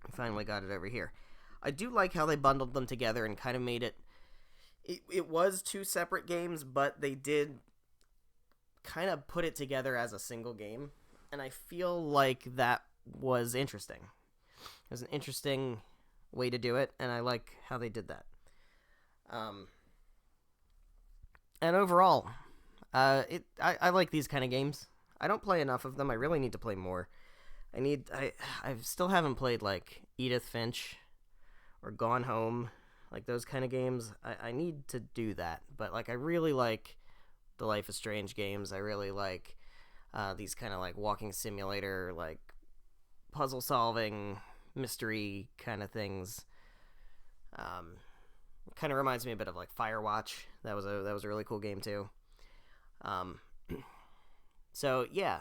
we finally got it over here. I do like how they bundled them together and kind of made it... It was 2 separate games, but they did kind of put it together as a single game. And I feel like that was interesting. It was an interesting way to do it, and I like how they did that. And overall, I like these kind of games. I don't play enough of them. I really need to play more. I still haven't played, like, Edith Finch or Gone Home, like those kind of games. I need to do that. But, like, I really like the Life is Strange games. I really like these kind of, like, walking simulator, like, puzzle solving, mystery kind of things. Kind of reminds me a bit of, like, Firewatch. That was a really cool game too. So yeah,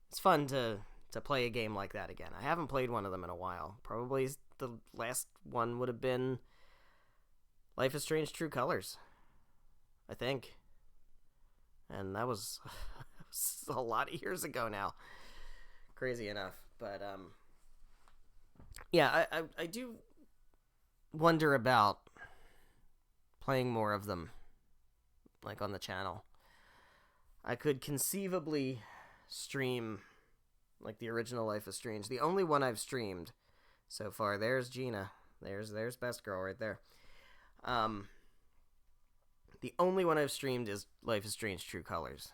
it's fun to play a game like that again. I haven't played one of them in a while. Probably the last one would have been Life is Strange True Colors, I think. And that was a lot of years ago now. Crazy enough. But yeah, I do wonder about playing more of them like on the channel. I could conceivably stream like the original Life is Strange. The only one I've streamed so far. There's Gina. There's Best Girl right there. The only one I've streamed is Life is Strange True Colors.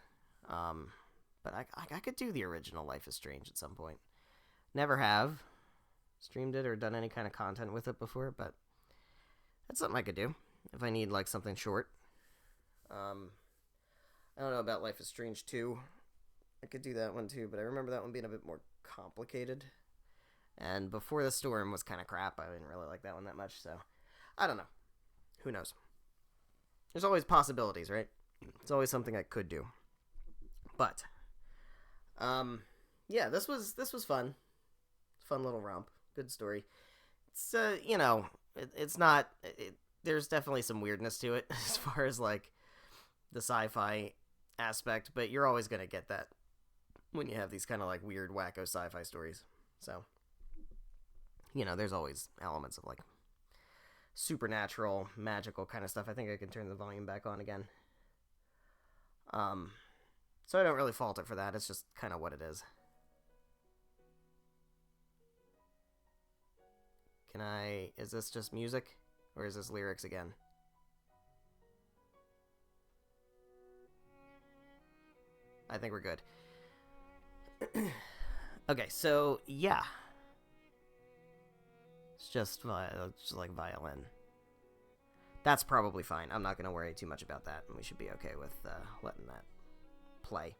But I could do the original Life is Strange at some point. Never have streamed it or done any kind of content with it before, but that's something I could do if I need like something short. I don't know about Life is Strange 2. I could do that one too, but I remember that one being a bit more complicated. And Before the Storm was kind of crap. I didn't really like that one that much, so I don't know. Who knows? There's always possibilities, right? It's always something I could do. But yeah, this was fun. Fun little romp. Good story. It's it's not there's definitely some weirdness to it as far as like the sci-fi aspect, but you're always going to get that when you have these kind of like weird wacko sci-fi stories. So, there's always elements of like supernatural, magical kind of stuff. I think I can turn the volume back on again. So I don't really fault it for that. It's just kind of what it is. Is this just music or is this lyrics again? I think we're good. Okay, so yeah. It's just like violin. That's probably fine. I'm not going to worry too much about that, and we should be okay with letting that play.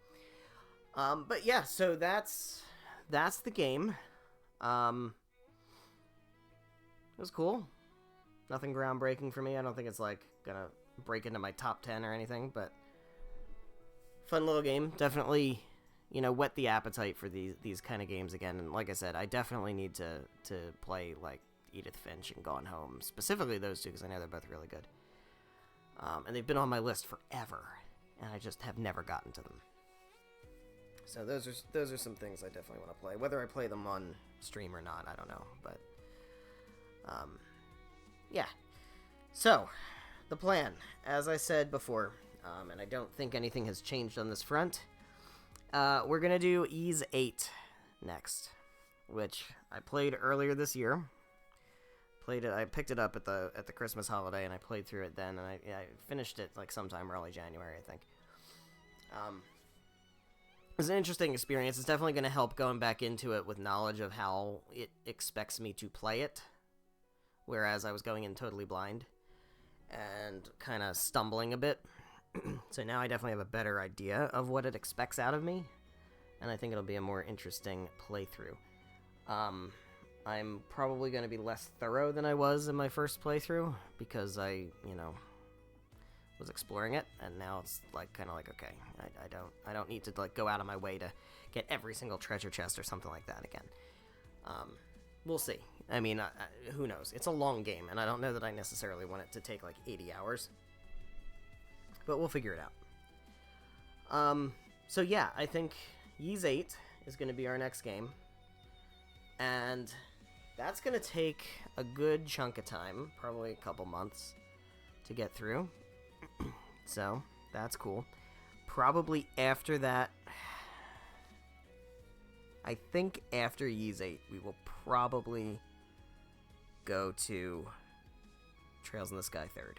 But yeah, so that's the game. It was cool. Nothing groundbreaking for me. I don't think it's like gonna break into my top 10 or anything, but fun little game. Definitely, whet the appetite for these kind of games again. And like I said, I definitely need to play like Edith Finch and Gone Home, specifically those two, because I know they're both really good. And they've been on my list forever, and I just have never gotten to them. So those are some things I definitely want to play. Whether I play them on stream or not, I don't know. But yeah. So the plan, as I said before, and I don't think anything has changed on this front. We're gonna do Ys 8 next, which I played earlier this year. I picked it up at the Christmas holiday, and I played through it then, and I finished it like sometime early January, I think. It was an interesting experience. It's definitely going to help going back into it with knowledge of how it expects me to play it, whereas I was going in totally blind and kind of stumbling a bit. So now I definitely have a better idea of what it expects out of me, and I think it'll be a more interesting playthrough. I'm probably going to be less thorough than I was in my first playthrough, because I, was exploring it, and now it's like kind of like, okay, I don't need to like go out of my way to get every single treasure chest or something like that again. We'll see. I mean, who knows? It's a long game, and I don't know that I necessarily want it to take like 80 hours, but we'll figure it out. So yeah, I think Ys 8 is going to be our next game, and that's going to take a good chunk of time, probably a couple months to get through. So, that's cool. Probably after that, I think after Ys 8, we will probably go to Trails in the Sky 3rd.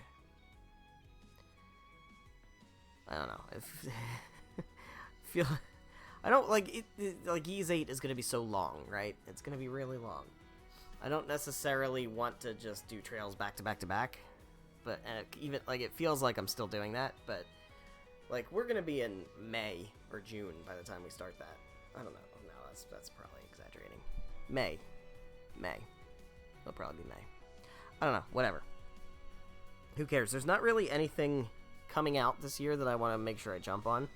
I don't know. I don't like it. Like Ys 8 is going to be so long, right? It's going to be really long. I don't necessarily want to just do Trails back to back to back. But even like it feels like I'm still doing that, but like we're gonna be in May or June by the time we start that. I don't know. No, that's probably exaggerating. May. It'll probably be May. I don't know. Whatever. Who cares? There's not really anything coming out this year that I want to make sure I jump on,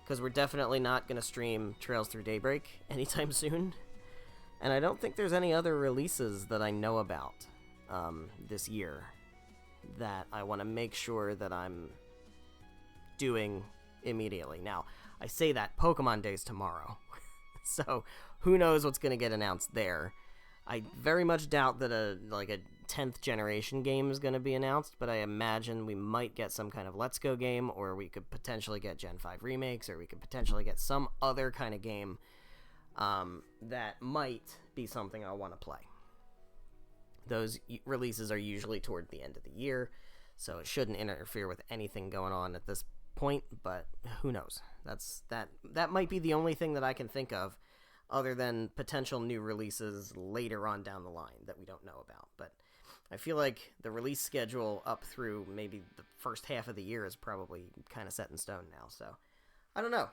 because we're definitely not gonna stream Trails Through Daybreak anytime soon, and I don't think there's any other releases that I know about this year that I want to make sure that I'm doing immediately. Now, I say that Pokemon Day's tomorrow, so who knows what's going to get announced there. I very much doubt that a 10th generation game is going to be announced, but I imagine we might get some kind of Let's Go game, or we could potentially get Gen 5 remakes, or we could potentially get some other kind of game that might be something I want to play. Those releases are usually toward the end of the year, so it shouldn't interfere with anything going on at this point, but who knows? That might be the only thing that I can think of other than potential new releases later on down the line that we don't know about. But I feel like the release schedule up through maybe the first half of the year is probably kind of set in stone now, so I don't know.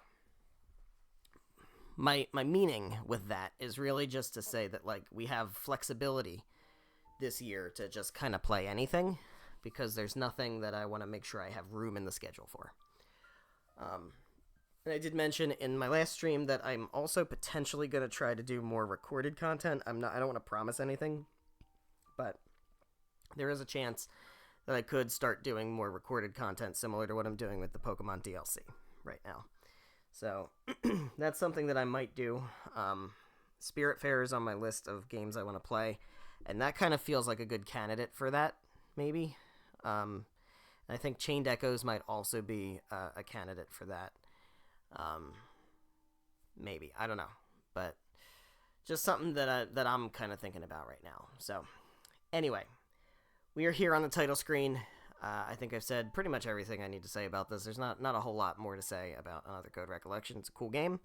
My meaning with that is really just to say that, like, we have flexibility this year to just kind of play anything, because there's nothing that I want to make sure I have room in the schedule for. And I did mention in my last stream that I'm also potentially going to try to do more recorded content. I don't want to promise anything, but there is a chance that I could start doing more recorded content similar to what I'm doing with the Pokemon DLC right now. So that's something that I might do. Spirit Fair is on my list of games I want to play, and that kind of feels like a good candidate for that, maybe. I think Chained Echoes might also be a candidate for that. Maybe. I don't know. But just something that I'm kind of thinking about right now. So, anyway, we are here on the title screen. I think I've said pretty much everything I need to say about this. There's not a whole lot more to say about Another Code Recollection. It's a cool game.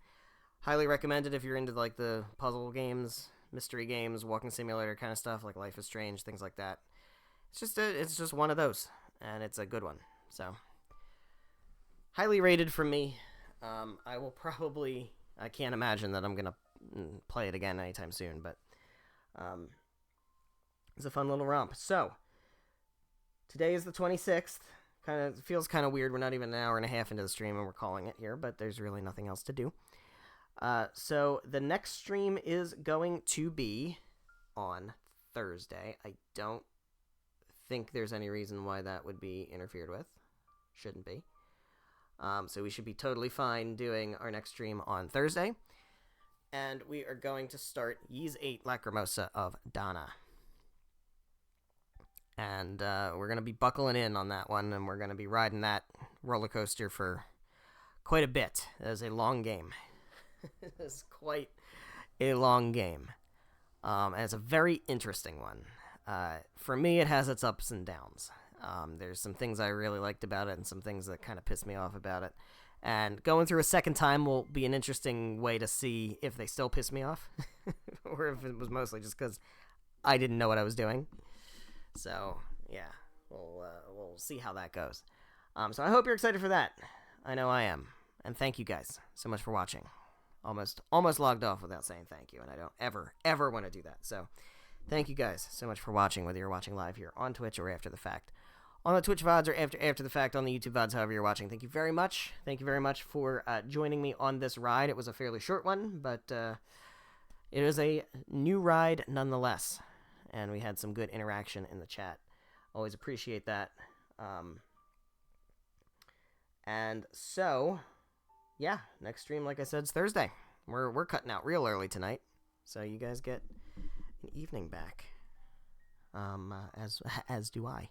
Highly recommended if you're into like the puzzle games, mystery games, walking simulator kind of stuff, like Life is Strange, things like that. It's just one of those, and it's a good one. So, highly rated from me. I can't imagine that I'm gonna play it again anytime soon, but it's a fun little romp. So, today is the 26th. Feels kind of weird. We're not even an hour and a half into the stream and we're calling it here, but there's really nothing else to do. So the next stream is going to be on Thursday. I don't think there's any reason why that would be interfered with. Shouldn't be. So we should be totally fine doing our next stream on Thursday. And we are going to start Ys 8 Lacrimosa of Dana. And we're going to be buckling in on that one, and we're going to be riding that roller coaster for quite a bit. It is a long game. It is quite a long game. And it's a very interesting one. For me, it has its ups and downs. There's some things I really liked about it and some things that kind of pissed me off about it. And going through a second time will be an interesting way to see if they still piss me off or if it was mostly just because I didn't know what I was doing. So, yeah, we'll see how that goes. So I hope you're excited for that. I know I am. And thank you guys so much for watching. Almost logged off without saying thank you, and I don't ever want to do that. So thank you guys so much for watching, whether you're watching live here on Twitch or after the fact. On the Twitch VODs or after the fact on the YouTube VODs, however you're watching. Thank you very much. Thank you very much for joining me on this ride. It was a fairly short one, but it was a new ride nonetheless. And we had some good interaction in the chat. Always appreciate that. And so, yeah, next stream, like I said, is Thursday. We're cutting out real early tonight, so you guys get an evening back. As do I.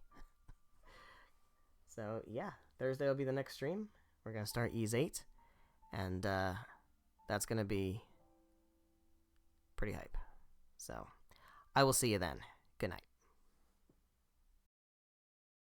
So yeah, Thursday will be the next stream. We're gonna start Ys 8, and that's gonna be pretty hype. So I will see you then. Good night.